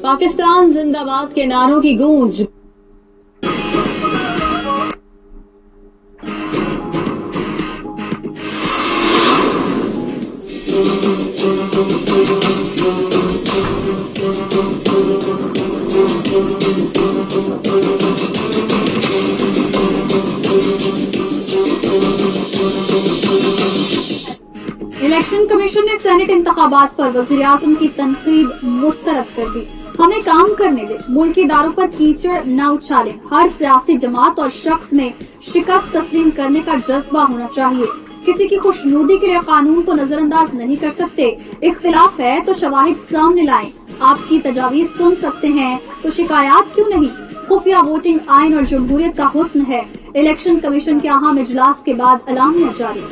पाकिस्तान जिंदाबाद के नारों की गूंज। इलेक्शन कमीशन ने सेनेट इंतखाबात पर वजीर आजम की तनकीद मुस्तरद कर दी। हमें काम करने दे, मुल्की इदारों पर कीचड़ न उछालें। हर सियासी जमात और शख्स में शिकस्त तस्लीम करने का जज्बा होना चाहिए। किसी की खुशनुदी के लिए कानून को नजरअंदाज नहीं कर सकते। इख्तिलाफ है तो शवाहिद सामने लाएं। आपकी तजावीज सुन सकते हैं तो शिकायत क्यों नहीं। खुफिया वोटिंग आइन और जमहूरियत का हुस्न है। इलेक्शन कमीशन के अहम इजलास के बाद अलामिया जारी।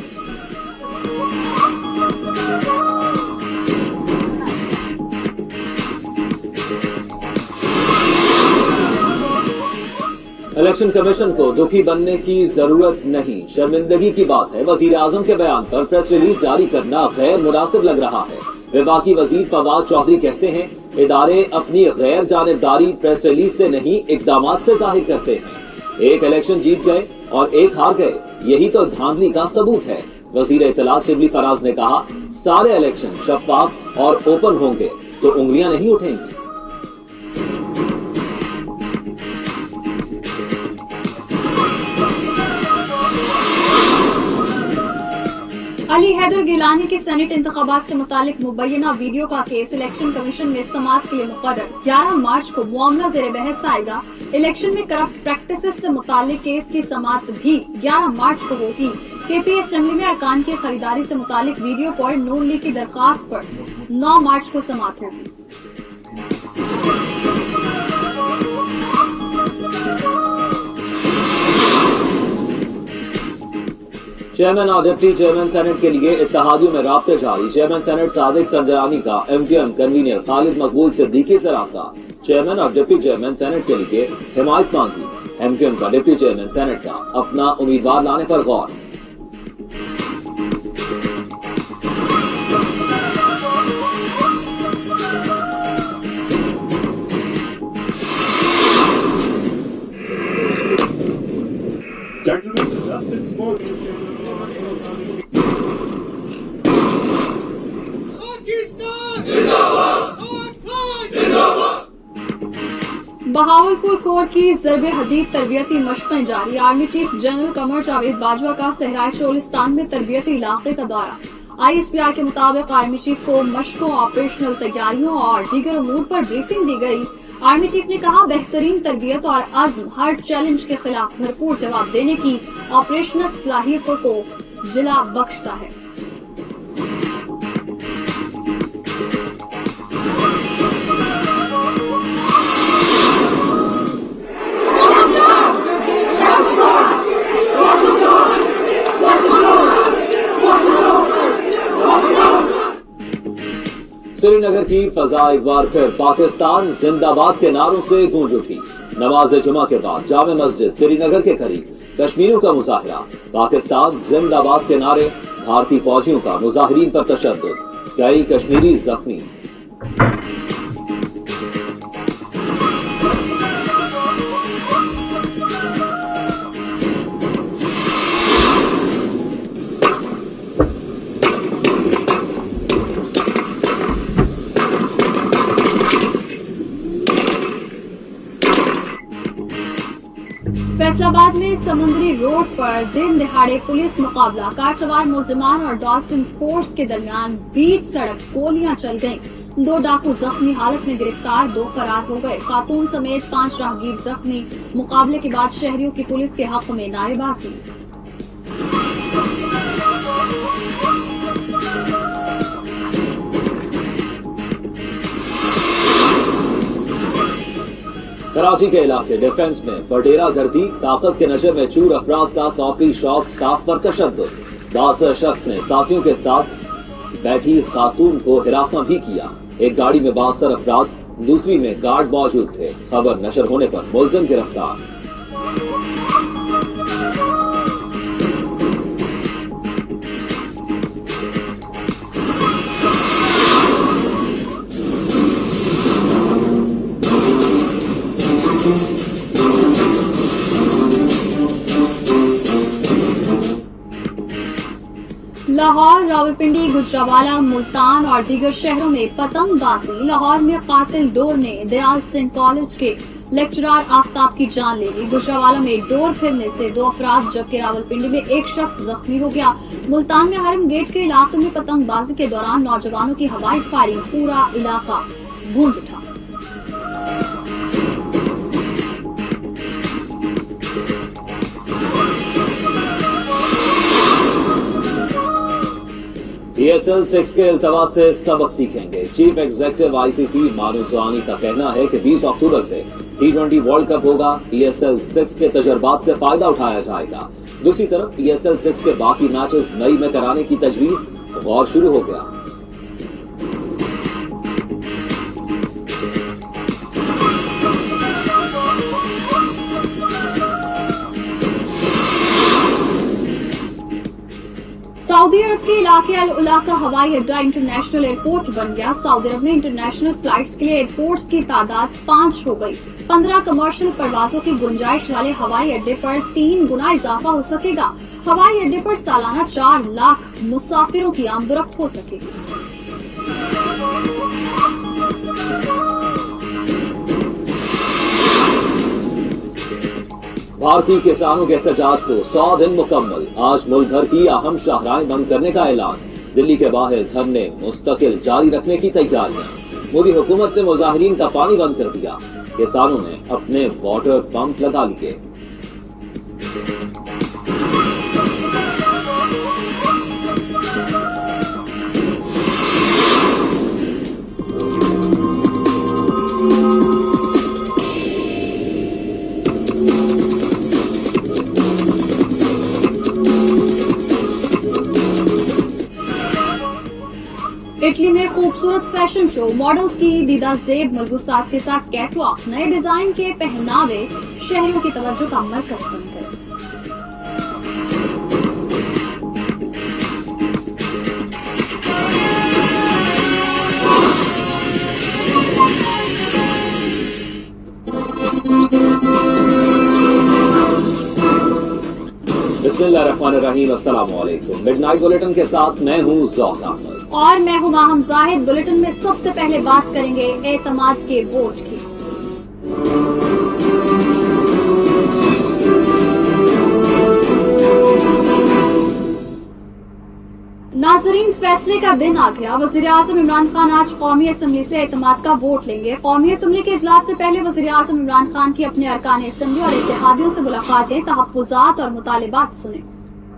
इलेक्शन कमीशन को दुखी बनने की जरूरत नहीं, शर्मिंदगी की बात है। वजीर आजम के बयान पर प्रेस रिलीज जारी करना गैर मुनासिब लग रहा है। विफाकी वजीर फवाद चौधरी कहते हैं, इदारे अपनी गैर जानिबदारी प्रेस रिलीज से नहीं इकदामात से जाहिर करते हैं। एक इलेक्शन जीत गए और एक हार गए, यही तो धांधली का सबूत है। वजीर इत्तलात शिबली फराज ने कहा, सारे इलेक्शन शफाफ और ओपन होंगे तो उंगलियां नहीं उठेंगी। अली हैदर गिलानी के सेनेट इंतखाबात से मुतालिक मुबैना वीडियो का केस इलेक्शन कमीशन में समाअत के लिए मुकर्रर। 11 मार्च को मामला जेर बहस आएगा। इलेक्शन में करप्ट प्रैक्टिसेस से मुतालिक केस की समाअत भी 11 मार्च को होगी। केपी असेंबली में अरकान की खरीदारी से मुतालिक वीडियो पर नून लीग की दरखास्त पर 9 मार्च को समाअत होगी। चेयरमैन और डिप्टी चेयरमैन सेनेट के लिए इत्तेहादियों में राब्ते जारी। चेयरमैन सेनेट सादिक संजरानी का MQM कन्वीनर खालिद मकबूल सिद्दीकी से राब्ता। चेयरमैन और डिप्टी चेयरमैन सेनेट के लिए हिमायत मांगी। MQM का डिप्टी चेयरमैन सेनेट का अपना उम्मीदवार लाने पर गौर। बहावलपुर कोर की ज़रबे हदीद तरबियती मशक़ें जारी। Army chief general Qamar Javed Bajwa का सहराई चोलिस्तान में तरबियती इलाके का दौरा। ISPR के मुताबिक आर्मी चीफ को मशकों, ऑपरेशनल तैयारियों और दीगर उमूर पर ब्रीफिंग दी गई। आर्मी चीफ ने कहा, बेहतरीन तरबियत और अज़्म हर चैलेंज के खिलाफ भरपूर जवाब देने की ऑपरेशनल सलाहियतों को जिला बख्शता है। श्रीनगर की फजा एक बार फिर पाकिस्तान जिंदाबाद के नारों से गूंज उठी। नमाज जुमा के बाद जामे मस्जिद श्रीनगर के करीब कश्मीरियों का मुजाहिरा। पाकिस्तान जिंदाबाद के नारे, भारतीय फौजियों का मुजाहिरीन पर तशद्दुद, कई कश्मीरी जख्मी। फैसलाबाद में समुद्री रोड पर दिन दिहाड़े पुलिस मुकाबला। कार सवार मुलजिमान और डॉल्फिन फोर्स के दरमियान बीच सड़क गोलियां चल गईं। 2 डाकू जख्मी हालत में गिरफ्तार, 2 फरार हो गए। खातून समेत 5 राहगीर जख्मी। मुकाबले के बाद शहरियों की पुलिस के हक में नारेबाजी। कराची के इलाके डिफेंस में वडेरा गर्दी, ताकत के नशे में चूर अफराद का कॉफी शॉप स्टाफ पर तशद्दुद। 10 शख्स ने साथियों के साथ बैठी खातून को हिरासत भी किया। एक गाड़ी में 72 अफराद, दूसरी में गार्ड मौजूद थे। खबर नशर होने पर मुलजिम गिरफ्तार। लाहौर, रावलपिंडी, गुजरावाला, मुल्तान और दीगर शहरों में पतंगबाजी। लाहौर में कातिल डोर ने दयाल सिंह कॉलेज के लेक्चरर आफ्ताब की जान ले ली। गुजरावाला में डोर फिरने से 2 अफराद जबकि रावलपिंडी में 1 शख्स जख्मी हो गया। मुल्तान में हरम गेट के इलाकों में पतंगबाजी के दौरान नौजवानों की हवाई फायरिंग, पूरा इलाका गूंज उठा। PSL 6 के इल्तवास से सबक सीखेंगे। चीफ एग्जीक्यूटिव ICC मानुसवानी का कहना है कि 20 अक्टूबर से T20 वर्ल्ड कप होगा। PSL 6 के तजर्बात से फायदा उठाया जाएगा। दूसरी तरफ PSL 6 के बाकी मैचेस मई में कराने की तजवीज, गौर शुरू हो गया। सऊदी अरब के इलाके अल उला का हवाई अड्डा इंटरनेशनल एयरपोर्ट बन गया। सऊदी अरब में इंटरनेशनल फ्लाइट्स के लिए एयरपोर्ट्स की तादाद 5 हो गई। 15 कमर्शियल परवाजों की गुंजाइश वाले हवाई अड्डे पर 3 गुना इजाफा हो सकेगा। हवाई अड्डे पर सालाना 4 लाख मुसाफिरों की आमदोरफ्त हो सकेगी। भारतीय किसानों के एहतजाज को 100 दिन मुकम्मल। आज मुल्क भर की अहम शाहराहें बंद करने का ऐलान। दिल्ली के बाहर धरने मुस्तकिल जारी रखने की तैयारियां। मोदी हुकूमत ने मुजाहिरीन का पानी बंद कर दिया। किसानों ने अपने वाटर पंप लगा लिए। इटली में खूबसूरत फैशन शो, मॉडल्स की दीदा ज़ेब मलबूसात के साथ कैटवॉक, नए डिजाइन के पहनावे शहरियों की तवज्जो का मरकज बन गए। बिस्मिल्लाहिर्रहमानिर्रहीम, अस्सलाम वालेकुम। मिडनाइट बुलेटिन के साथ मैं हूँ ज़ौहर अहमद और मैं हूं माहम जाहिद। बुलेटिन में सबसे पहले बात करेंगे एतमाद के वोट की। नाजरीन, फैसले का दिन आ गया। वजीर आजम इमरान खान आज कौमी असम्बली से एतमाद का वोट लेंगे। कौमी असम्बली के इजलास से पहले वजीर आजम इमरान खान की अपने अरकान असम्बली और इत्तेहादियों से मुलाकातें, तहफ्फुज़ात और मुतालिबात सुने।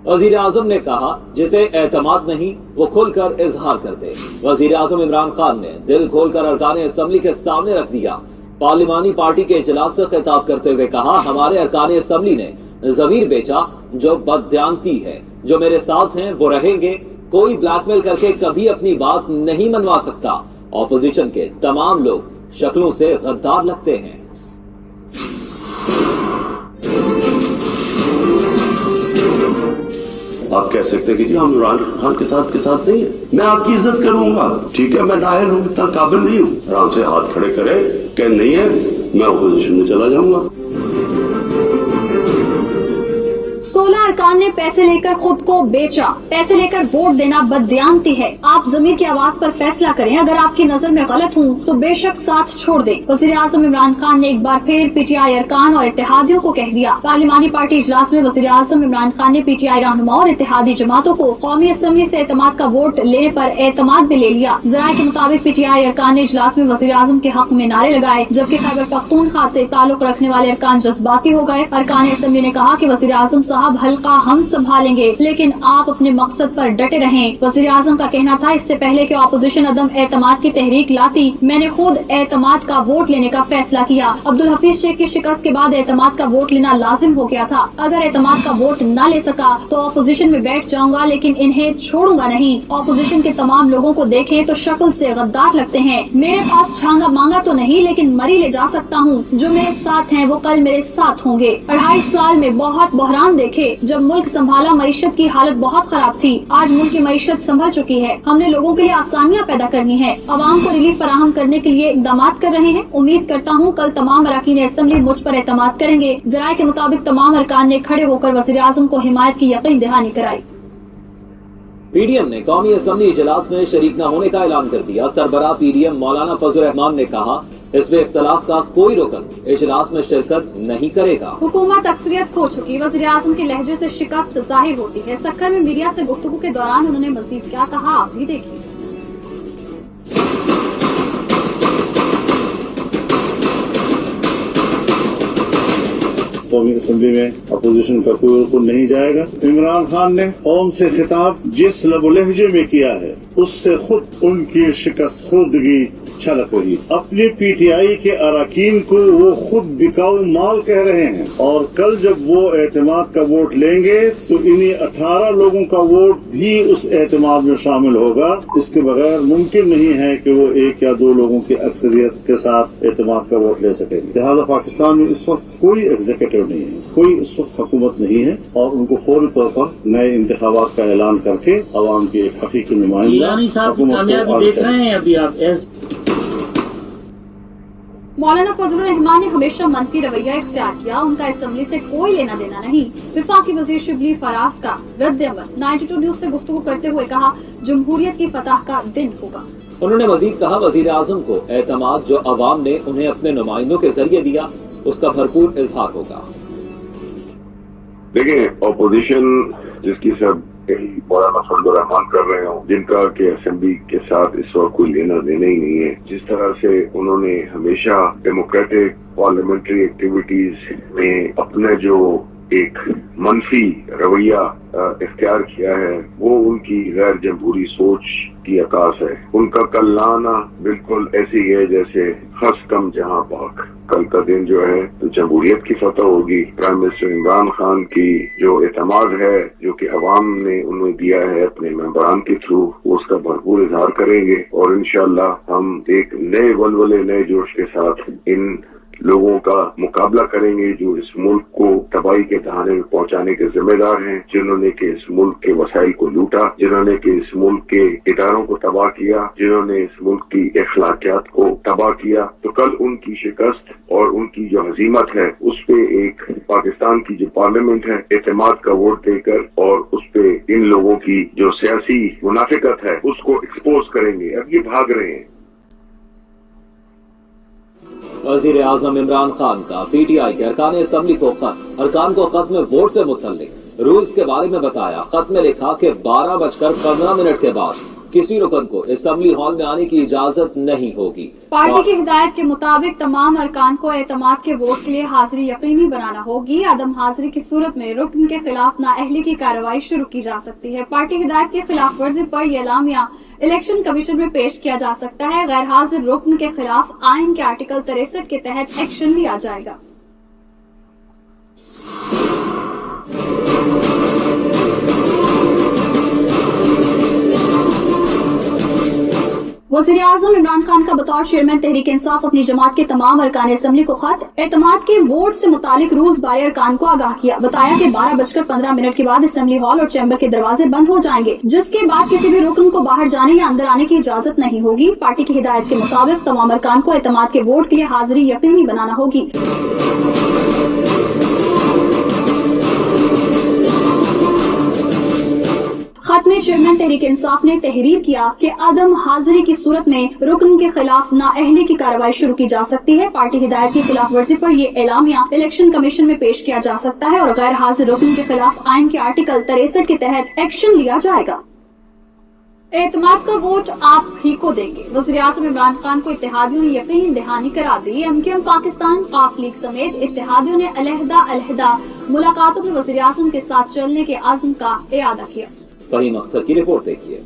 वजीर आजम ने कहा, जिसे एतमाद नहीं वो खुलकर इजहार कर दे। वजीर आजम इमरान खान ने दिल खोलकर अरकान असम्बली के सामने रख दिया। पार्लिमानी पार्टी के इजलास से खिताब करते हुए कहा, हमारे अरकान असम्बली ने ज़मीर बेचा जो बददियानती है। जो मेरे साथ हैं वो रहेंगे। कोई ब्लैकमेल करके कभी अपनी बात नहीं मनवा सकता। ऑपोजिशन के तमाम लोग शक्लों से गद्दार लगते हैं। आप कह सकते हैं कि जी हम इमरान खान के साथ नहीं है। मैं आपकी इज्जत करूंगा, ठीक है, मैं नाहल हूँ, इतना काबिल नहीं हूँ। आराम से हाथ खड़े करे, कह नहीं है मैं अपोजिशन में चला जाऊंगा। 16 अरकान ने पैसे लेकर खुद को बेचा। पैसे लेकर वोट देना बददियानती है। आप ज़मीर की आवाज पर फैसला करें। अगर आपकी नजर में गलत हूँ तो बेशक साथ छोड़ दें। वज़ीर आज़म इमरान खान ने एक बार फिर PTI अरकान और इत्तेहादियों को कह दिया। पार्लिमानी पार्टी इजलास में वज़ीर आज़म इमरान खान ने PTI रहनुमाओं और इत्तेहादी जमातों को कौमी असम्बली से एतमाद का वोट लेने पर एतमाद में ले लिया। ज़राए के मुताबिक PTI अरकान ने इजलास में वज़ीर आज़म के हक में नारे लगाए, जबकि खैबर पख्तूनख्वा से ताल्लुक रखने वाले अरकान जज्बाती हो गए। अरकान असम्बली ने कहा कि वज़ीर आज़म साहब हल्का हम संभालेंगे, लेकिन आप अपने मकसद पर डटे रहें। वज़ीर आज़म का कहना था, इससे पहले कि ऑपोजिशन अदम एतमाद की तहरीक लाती, मैंने खुद एतमाद का वोट लेने का फैसला किया। अब्दुल हफीज शेख की शिकस्त के बाद एतमाद का वोट लेना लाजिम हो गया था। अगर एतमाद का वोट न ले सका तो ऑपोजिशन में बैठ जाऊंगा, लेकिन इन्हें छोड़ूंगा नहीं। ऑपोजिशन के तमाम लोगों को देखें तो शक्ल से गद्दार लगते हैं। मेरे पास छांगा मांगा तो नहीं, लेकिन मरी ले जा सकता हूँ। जो मेरे साथ हैं वो कल मेरे साथ होंगे। 2.5 साल में बहुत बहरान देखे जब मुल्क संभाला मईशत की हालत बहुत खराब थी। आज मुल्क की मईशत संभल चुकी है। हमने लोगों के लिए आसानियाँ पैदा करनी है, आवाम को रिलीफ फराहम करने के लिए इकदाम कर रहे हैं। उम्मीद करता हूँ कल तमाम अरकान असम्बली मुझ पर एतमाद करेंगे। जराये के मुताबिक तमाम अरकान ने खड़े होकर वज़ीर आज़म को हिमायत की यकीन दहानी कराई। पीडीएम ने कौमी असम्बली इजलास में शरीक न होने का ऐलान कर दिया। सरबराह पीडीएम मौलाना फजल रहमान ने कहा इसमें इख्तलाफ का कोई रुकन इजलास में शिरकत नहीं करेगा। हुकूमत अक्सरियत खो चुकी, वज़ीर आज़म के लहजे से शिकस्त जाहिर होती है। सक्खर में मीडिया से गुफ्तगू के दौरान उन्होंने मजीद क्या कहा, आप भी देखिए। कौमी असम्बली में अपोजिशन का कोई रुकन नहीं जाएगा। इमरान खान ने कौम से खिताब जिस लबो लहजे में किया है उससे खुद उनकी शिकस्त खुर्दगी छलक रही। अपनी पीटीआई के अरकान को वो खुद बिकाऊ माल कह रहे हैं और कल जब वो एतमाद का वोट लेंगे तो इन्हीं 18 लोगों का वोट भी उस एतमाद में शामिल होगा। इसके बगैर मुमकिन नहीं है कि वो 1 या 2 लोगों की अक्सरियत के साथ एतमाद का वोट ले सकेंगे। लिहाजा पाकिस्तान में इस वक्त कोई एग्जीक्यूटिव नहीं है, कोई इस वक्त हुकूमत नहीं है और उनको फौरी तौर पर नए इंतखाबात का ऐलान करके अवाम की एक हकीकी नुमाइंदा मौलाना फजल रहमान ने हमेशा मनफी रवैया इख्तियार किया। उनका असम्बली से कोई लेना देना नहीं। विफाकी वजीर शिबली फराज का रद्द अमल 92 न्यूज से गुफ्तगू करते हुए कहा जमहूरियत की फतह का दिन होगा। उन्होंने मजीद कहा वजीर आजम को एतमाद जो अवाम ने उन्हें अपने नुमाइंदों के जरिए दिया उसका भरपूर इजहार होगा। देखिए अपोजिशन जिसकी सब मौलाना फजल रहमान कर रहे हो, जिनका के असेंबली के साथ इस वक्त कोई लेना देना ही नहीं है, जिस तरह से उन्होंने हमेशा डेमोक्रेटिक पार्लियामेंट्री एक्टिविटीज में अपने जो एक मनफी रवैया इख्तियार किया है वो उनकी गैर जमहूरी सोच की अकास है। उनका कल आना बिल्कुल ऐसी है जैसे खस कम जहां पाक। कल का दिन जो है तो जमहूरियत की फतह होगी। प्राइम मिनिस्टर इमरान खान की जो एतमाद है जो कि अवाम ने उन्हें दिया है अपने मेंबरान के थ्रू, उसका भरपूर इजहार करेंगे और इंशाअल्लाह हम एक नए वलवले नए जोश के साथ इन लोगों का मुकाबला करेंगे जो इस मुल्क को तबाही के दहाने में पहुंचाने के जिम्मेदार हैं, जिन्होंने के इस मुल्क के वसाइल को लूटा, जिन्होंने के इस मुल्क के इदारों को तबाह किया, जिन्होंने इस मुल्क की अखलाकियात को तबाह किया। तो कल उनकी शिकस्त और उनकी जो हजीमत है उस पे एक पाकिस्तान की जो पार्लियामेंट है एतमाद का वोट देकर और उस पे इन लोगों की जो सियासी मुनाफिकत है उसको एक्सपोज करेंगे। अब ये भाग रहे हैं। वजीर आजम इमरान खान का पीटीआई के अरकान असम्बली को खत। अरकान को खत में वोट से मुतल्लिक रूल्स के बारे में बताया। खत में लिखा कि 12:15 के बाद किसी रुकन को असम्बली हॉल में आने की इजाजत नहीं होगी। पार्टी की हिदायत के मुताबिक तमाम अरकान को एतमाद के वोट के लिए हाजिरी यकीनी बनाना होगी। अदम हाजिरी की सूरत में रुकन के खिलाफ नाअहली की कार्रवाई शुरू की जा सकती है। पार्टी हिदायत की खिलाफ वर्जी पर यह एलामिया इलेक्शन कमीशन में पेश किया जा सकता है। गैर हाजिर रुकन के खिलाफ आइन के आर्टिकल 63 के तहत एक्शन लिया जाएगा। वज़ीर आज़म इमरान खान का बतौर चेयरमैन तहरीक इंसाफ अपनी जमात के तमाम अरकान असम्बली को खत। एतमाद के वोट से मुतालिक रूल्स बारे अरकान को आगाह किया। बताया कि 12:15 के बाद असम्बली हॉल और चैम्बर के दरवाजे बंद हो जाएंगे, जिसके बाद किसी भी रुकन को बाहर जाने या अंदर आने की इजाजत नहीं होगी। पार्टी की हिदायत के मुताबिक तमाम अरकान को एतमाद के वोट के लिए हाजिरी यकीनी बनाना होगी। खत में चेयरमैन तहरीक इंसाफ ने तहरीर किया कि अदम हाजिरी की सूरत में रुकन के खिलाफ नाअहली की कार्रवाई शुरू की जा सकती है। पार्टी हिदायत की खिलाफ वर्जी पर यह एलामिया इलेक्शन कमीशन में पेश किया जा सकता है और गैर हाजिर रुकन के खिलाफ आइन के आर्टिकल 63 के तहत एक्शन लिया जाएगा। एतमाद का वोट आप ही को देंगे। वज़ीर आज़म इमरान खान को इत्तेहादियों ने यकीन दहानी करा दी। एमकेएम पाकिस्तान काफ लीग समेत इत्तेहादियों ने अलहदा मुलाकातों में वज़ीर आज़म के साथ चलने के आज़म का इयादा किया। फहीम अख्तर की रिपोर्ट देखिए।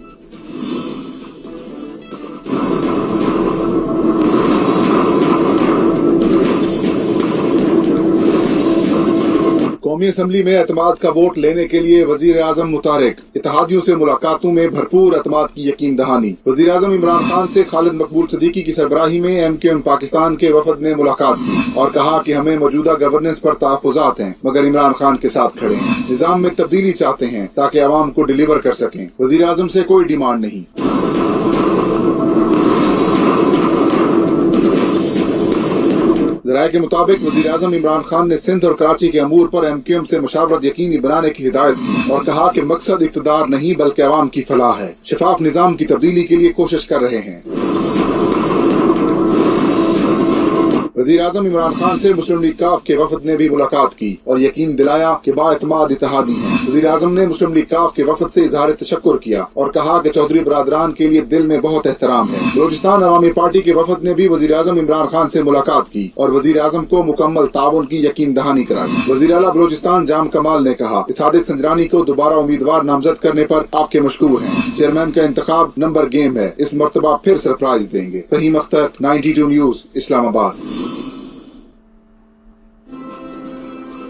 कौमी कौमी असम्बली में एतमाद का वोट लेने के लिए वजीर आजम मुतारिक, इत्तेहादियों से मुलाकातों में भरपूर एतमाद की यकीन दहानी। वजीर आजम इमरान खान से खालिद मकबूल सिद्दीकी की सरबराही में MQM पाकिस्तान के वफद ने मुलाकात की और कहा कि हमें मौजूदा गवर्नेंस पर तहफ़्फ़ुज़ात हैं, मगर इमरान खान के साथ खड़े हैं। निज़ाम में तब्दीली चाहते हैं ताकि आवाम को डिलीवर कर सकें। वजीर आजम से कोई डिमांड नहीं। ज़राए के मुताबिक वज़ीर आज़म इमरान खान ने सिंध और कराची के अमूर पर MQM से मुशावरत यकीनी बनाने की हिदायत की और कहा कि मकसद इक़्तिदार नहीं बल्कि आवाम की फलाह है। शफाफ निज़ाम की तब्दीली के लिए कोशिश कर रहे हैं। वज़ीर आज़म इमरान खान से मुस्लिम लीग काफ के वफद ने भी मुलाकात की और यकीन दिलाया कि बाएतमाद इत्तेहादी हैं। वज़ीर आज़म ने मुस्लिम लीग काफ के वफद से इजहार तशक्कुर किया और कहा कि चौधरी बरादरान के लिए दिल में बहुत एहतराम है। बलोचिस्तान अवामी पार्टी के वफद ने भी वज़ीर आज़म इमरान खान से मुलाकात की और वज़ीर आज़म को मुकम्मल ताउन की यकीन दहानी कराई। वज़ीर आला बलोचिस्तान जाम कमाल ने कहा कि सादिक संजरानी को दोबारा उम्मीदवार नामजद करने पर आपके मशकूर हैं। चेयरमैन का इंतखाब नंबर गेम है, इस मर्तबा फिर सरप्राइज देंगे। फहीम अख्तर, 92 न्यूज, इस्लामाबाद।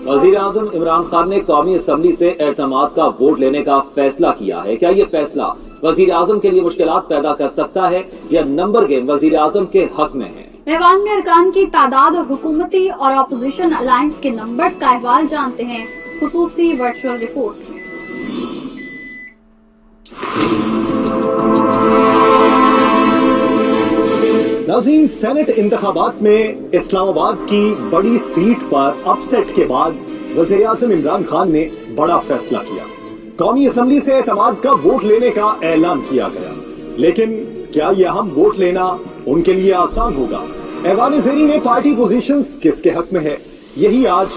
वज़ीर आज़म इमरान खान ने कौमी असम्बली से एतमाद का वोट लेने का फैसला किया है। क्या ये फैसला वज़ीर आज़म के लिए मुश्किलात पैदा कर सकता है या नंबर गेम वज़ीर आज़म के हक में है? ऐवान में अरकान की तादाद और हुकूमती और अपोजिशन अलायंस के नंबर्स का अहवाल जानते हैं खुसूसी वर्चुअल रिपोर्ट में। नाज़रीन, सेनेट इंतखाबात में इस्लामाबाद की बड़ी सीट पर अपसेट के बाद वज़ीर आज़म इमरान खान ने बड़ा फैसला किया। कौमी असम्बली से एतमाद का वोट लेने का ऐलान किया गया, लेकिन क्या यह अहम वोट लेना उनके लिए आसान होगा? ऐवान ज़ेरी में पार्टी पोजीशंस किसके हक में है, यही आज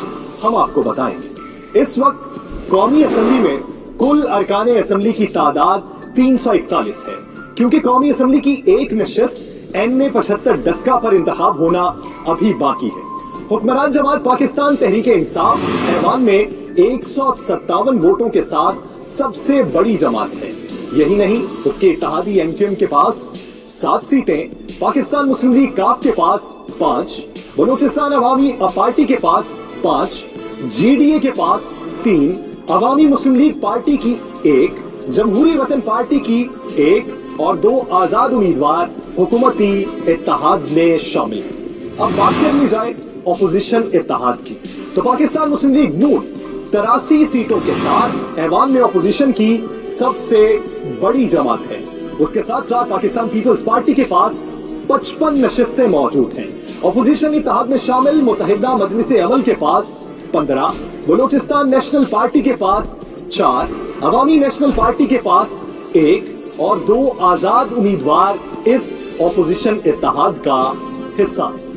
हम आपको बताएंगे। इस वक्त कौमी असम्बली में कुल अरकान असम्बली की तादाद 341 है, क्योंकि कौमी असम्बली की एक नशिस्त NA 75 डस्का पर इंतखाब होना अभी बाकी है। हुक्मरान जमात पाकिस्तान तहरीक इंसाफ ऐवान में 157 वोटों के साथ सबसे बड़ी जमात है। यही नहीं, उसके इत्तेहादी MQM के पास 7 सीटें, पाकिस्तान मुस्लिम लीग काफ के पास 5, बलूचिस्तान अवामी पार्टी के पास 5, GDA के पास 3, अवामी मुस्लिम लीग पार्टी की 1, जमहूरी वतन पार्टी की 1 और 2 आजाद उम्मीदवार हुकूमती इत्तेहाद में शामिल हैं। अब बात कर ली जाए ऑपोजिशन इत्तेहाद की, तो पाकिस्तान मुस्लिम लीग नून 83 सीटों के साथ ऐवान में ऑपोजिशन की सबसे बड़ी जमात है। उसके साथ साथ पाकिस्तान पीपल्स पार्टी के पास 55 नशिस्तें मौजूद हैं। ऑपोजिशन इत्तेहाद में शामिल मुत्तहिदा मजलिस अमल के पास 15, बलूचिस्तान नेशनल पार्टी के पास 4, अवामी नेशनल पार्टी के पास 1 और 2 आजाद उम्मीदवार इस ऑपोजिशन इत्तेहाद का हिस्सा है।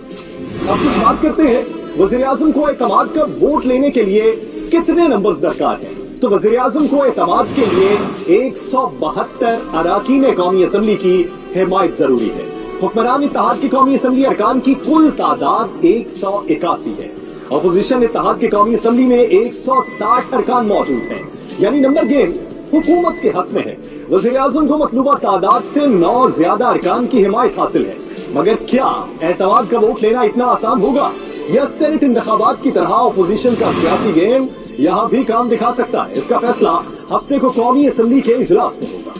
अब कुछ बात करते हैं वज़ीर आज़म को एतमाद का वोट लेने के लिए कितने नंबर्स दरकार हैं। तो वज़ीर आज़म को एतमाद के लिए 172 अराकीन कौमी असम्बली की हिमायत जरूरी है। हुक्मरान इत्तेहाद की कौमी असम्बली अरकान की कुल तादाद 181 है। ऑपोजिशन इत्तेहाद की कौमी असम्बली में 160 अरकान मौजूद हैं, यानी नंबर गेम हुकूमत के हक में है। वज़ीर आज़म को मतलूबा तादाद से 9 ज्यादा अरकान की हिमायत हासिल है, मगर क्या एतमाद का वोट लेना इतना आसान होगा या सेनेट इंतखाबात की तरह ऑपोजिशन का सियासी गेम यहाँ भी काम दिखा सकता है? इसका फैसला हफ्ते को कौमी असम्बली के इजलास में होगा।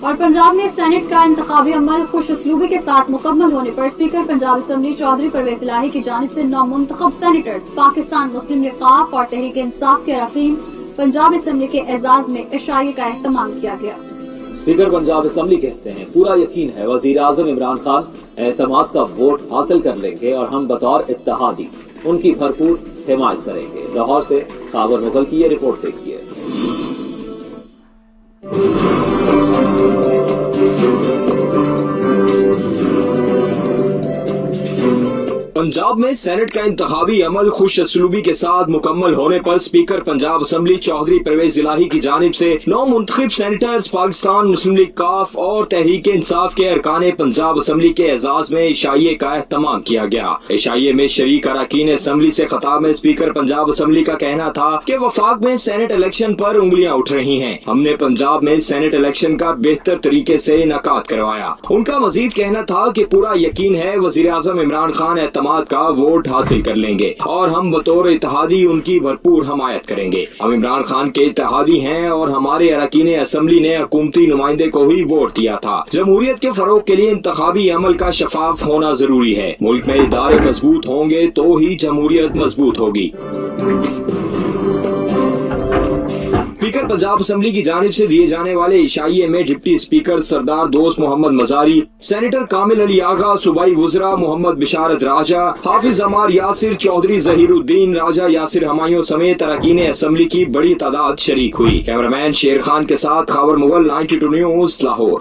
और पंजाब में सेनेट का इंतखाबी अमल खुश उसलूबी के साथ मुकम्मल होने पर स्पीकर पंजाब असम्बली चौधरी परवेज इलाही की जानिब से नौमुंतखब सेनेटर्स पाकिस्तान मुस्लिम लीग काफ और तहरीक इंसाफ के अरकान पंजाब असम्बली के एजाज में इशाए का एहतमाम किया गया। स्पीकर पंजाब असम्बली कहते हैं, पूरा यकीन है वज़ीर आज़म इमरान खान एतमाद का वोट हासिल कर लेंगे और हम बतौर इत्तेहादी उनकी भरपूर हिमायत करेंगे। लाहौर से खाबर मुगल की ये रिपोर्ट देखिए। पंजाब में सेनेट का इंतखाबी अमल खुश असलूबी के साथ मुकम्मल होने पर स्पीकर पंजाब असम्बली चौधरी परवेज इलाही की जानिब से 9 मुंतखब सेनेटर्स पाकिस्तान मुस्लिम लीग काफ और तहरीक इंसाफ के अरकान पंजाब असम्बली के एजाज में इशाइये का एहतमाम किया गया। इशाइये में शरीक अरकान असम्बली से खिताब में स्पीकर पंजाब असम्बली का कहना था कि वफाक में सेनेट इलेक्शन पर उंगलियां उठ रही हैं। हमने पंजाब में सेनेट इलेक्शन का बेहतर तरीके से इनकाद करवाया। उनका मजीद कहना था कि पूरा यकीन है वजीर आजम इमरान खान एतमाद का वोट हासिल कर लेंगे और हम बतौर इत्तेहादी उनकी भरपूर हमायत करेंगे। हम इमरान खान के इत्तेहादी हैं और हमारे अरकान असम्बली ने हुकूमती नुमाइंदे को ही वोट दिया था। जमहूरियत के फरोग के लिए इंतखाबी अमल का शफाफ होना जरूरी है। मुल्क में इदारे मजबूत होंगे तो ही जमहूरियत मजबूत होगी। स्पीकर पंजाब असम्बली की जानिब से दिए जाने वाले इशाइये में डिप्टी स्पीकर सरदार दोस्त मोहम्मद मजारी, सेनेटर कामिल अली आगा, सूबाई वुज़रा मोहम्मद बिशारत राजा, हाफिज अमार यासिर, चौधरी जहीरुद्दीन, राजा यासिर हमायूं समेत अरकान असम्बली की बड़ी तादाद शरीक हुई। कैमरामैन शेर खान के साथ खावर मुगल, 92 न्यूज, लाहौर।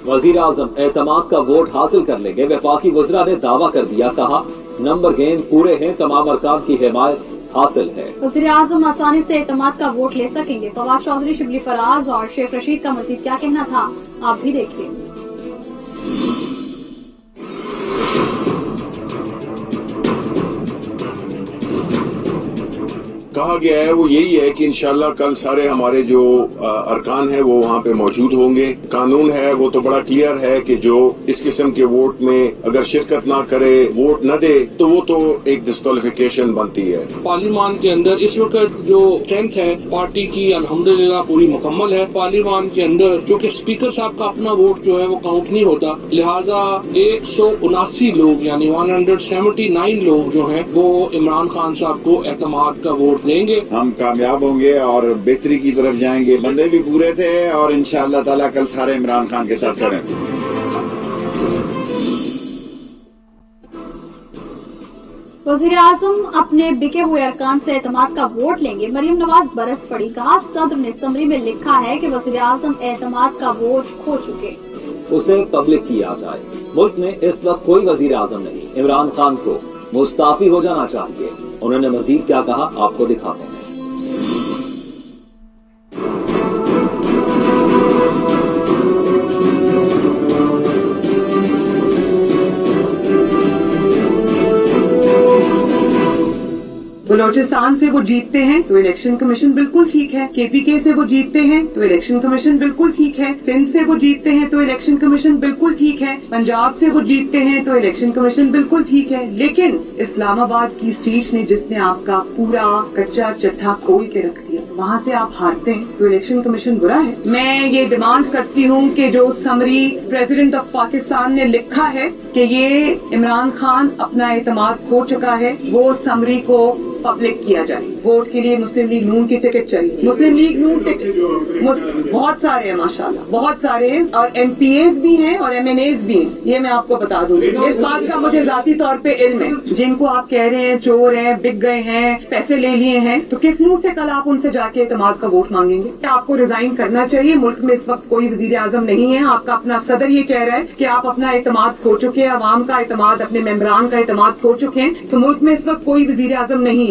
वजीर आजम एतमाद का वोट हासिल कर लेंगे, वफाकी वुज़रा ने दावा कर दिया। कहा नंबर गेम पूरे हैं, तमाम अरकान की हिमायत हासिल है। वज़ीर आज़म आसानी से एतमाद का वोट ले सकेंगे। फवाद चौधरी, शिबली फराज और शेख रशीद का मजीद क्या कहना था, आप भी देखिए। कहा गया है वो यही है कि इंशाल्लाह कल सारे हमारे जो अरकान है वो वहाँ पे मौजूद होंगे। कानून है वो तो बड़ा क्लियर है कि जो इस किस्म के वोट में अगर शिरकत ना करे, वोट न दे, तो वो तो एक डिस्क्वालिफिकेशन बनती है। पार्लियामान के अंदर इस वक्त जो स्ट्रेंथ है पार्टी की अल्हम्दुलिल्लाह पूरी मुकम्मल है। पार्लियामान के अंदर जो कि स्पीकर साहब का अपना वोट जो है वो काउंट नहीं होता, लिहाजा 179 लोग यानी 179 लोग जो हैं वो इमरान खान साहब को एतमाद का वोट देंगे। हम कामयाब होंगे और बेहतरी की तरफ जाएंगे। बंदे भी पूरे थे और इंशाअल्लाह ताला कल सारे इमरान खान के साथ खड़े। वज़ीर आज़म अपने बिके हुए अरकान से एतमाद का वोट लेंगे। मरियम नवाज बरस पड़ी। कहा सदर ने समरी में लिखा है कि वज़ीर आज़म एतमाद का वोट खो चुके, उसे पब्लिक किया जाए। मुल्क में इस वक्त कोई वजीर आजम नहीं, इमरान खान को मुस्ताफी हो जाना चाहिए। उन्होंने मजीद क्या कहा, आपको दिखाते हैं। बलोचिस्तान से वो जीतते हैं तो इलेक्शन कमीशन बिल्कुल ठीक है, केपीके से वो जीतते हैं तो इलेक्शन कमीशन बिल्कुल ठीक है, सिंध से वो जीतते हैं तो इलेक्शन कमीशन बिल्कुल ठीक है, पंजाब से वो जीतते हैं तो इलेक्शन कमीशन बिल्कुल ठीक है। लेकिन इस्लामाबाद की सीट ने जिसने आपका पूरा कच्चा चट्टा खोल के रख दिया, वहाँ से आप हारते हैं तो इलेक्शन कमीशन बुरा है। मैं ये डिमांड करती हूँ कि जो समरी प्रेसिडेंट ऑफ पाकिस्तान ने लिखा है कि ये इमरान खान अपना एतमाद खो चुका है, वो समरी को पब्लिक किया जाए। वोट के लिए मुस्लिम लीग नून की टिकट चाहिए। मुस्लिम लीग नून टिकट बहुत सारे हैं माशाल्लाह, बहुत सारे हैं और एमपीएज भी हैं और एमएनएज भी हैं, ये मैं आपको बता दूंगी। इस बात का मुझे जाती तौर पे इल्म है। जिनको आप कह रहे हैं चोर हैं, बिक गए हैं, पैसे ले लिए हैं, तो किस मुंह से कल आप उनसे जाके एतमाद का वोट मांगेंगे? आपको रिजाइन करना चाहिए। मुल्क में इस वक्त कोई वजीर आजम नहीं है। आपका अपना सदर ये कह रहा है कि आप अपना एतमाद खो चुके हैं, अवाम का एतमाद, अपने मेंबरान का एतमाद खो चुके हैं, तो मुल्क में इस वक्त कोई वजीर आजम नहीं है।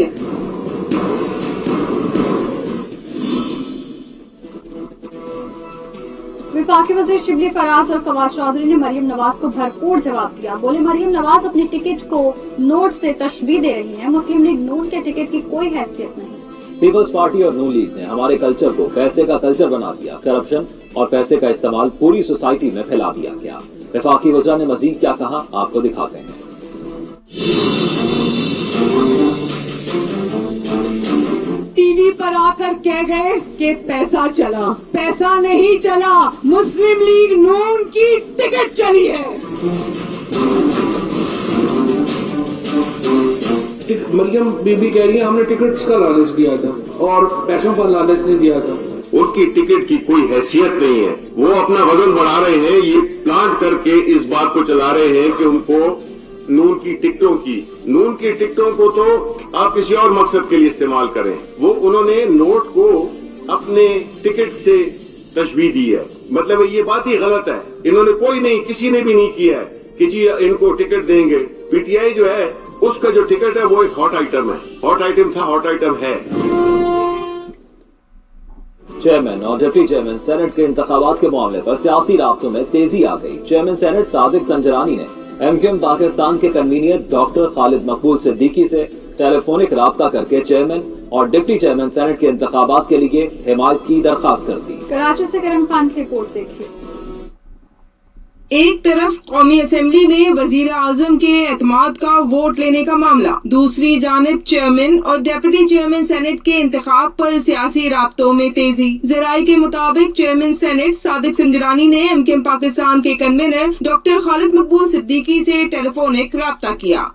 वफाकी वज़ीर शिबली फराज और फवाद चौधरी ने मरियम नवाज को भरपूर जवाब दिया। बोले मरियम नवाज अपनी टिकट को नोट से तशबीह दे रही हैं। मुस्लिम लीग नून के टिकट की कोई हैसियत नहीं। पीपल्स पार्टी और नून लीग ने हमारे कल्चर को पैसे का कल्चर बना दिया। करप्शन और पैसे का इस्तेमाल पूरी सोसाइटी में फैला दिया गया। वफाकी वज़ीर ने मजीद क्या कहा, आपको दिखाते हैं। टीवी पर आकर कह गए कि पैसा चला, पैसा नहीं चला, मुस्लिम लीग नून की टिकट चली है। मरियम बीबी कह रही है हमने टिकट्स का लालच दिया था और पैसों का लालच नहीं दिया था। उनकी टिकट की कोई हैसियत नहीं है। वो अपना वजन बढ़ा रहे हैं, ये प्लांट करके इस बात को चला रहे हैं कि उनको नून की टिकटों को तो आप किसी और मकसद के लिए इस्तेमाल करें। वो उन्होंने नोट को अपने टिकट से तशबीह दी है। मतलब ये बात ही गलत है। इन्होंने कोई नहीं, किसी ने भी नहीं किया है कि जी इनको टिकट देंगे। पीटीआई जो है उसका जो टिकट है वो एक हॉट आइटम है, हॉट आइटम था, हॉट आइटम है। चेयरमैन और डिप्टी चेयरमैन सेनेट के इंतखाबात के मामले पर सियासी राब्तों में तेजी आ गई। चेयरमैन सेनेट सादिक संजरानी ने एमक्यूएम पाकिस्तान के कन्वीनियर डॉक्टर खालिद मकबूल सिद्दीकी से टेलीफोनिक राब्ता करके चेयरमैन और डिप्टी चेयरमैन सेनेट के इंतखाबात के लिए हिमायत की दरखास्त कर दी। कराची से करण खान की रिपोर्ट देखिए। एक तरफ कौमी असेंबली में वजीर आजम के एतमाद का वोट लेने का मामला, दूसरी जानिब चेयरमैन और डेप्यूटी चेयरमैन सेनेट के इंतखाब पर सियासी राब्तों में तेजी। जराये के मुताबिक चेयरमैन सेनेट सादिक संजरानी ने एमक्यूएम पाकिस्तान के कन्वीनर डॉक्टर खालिद मकबूल सिद्दीकी से टेलीफोनिक राब्ता किया।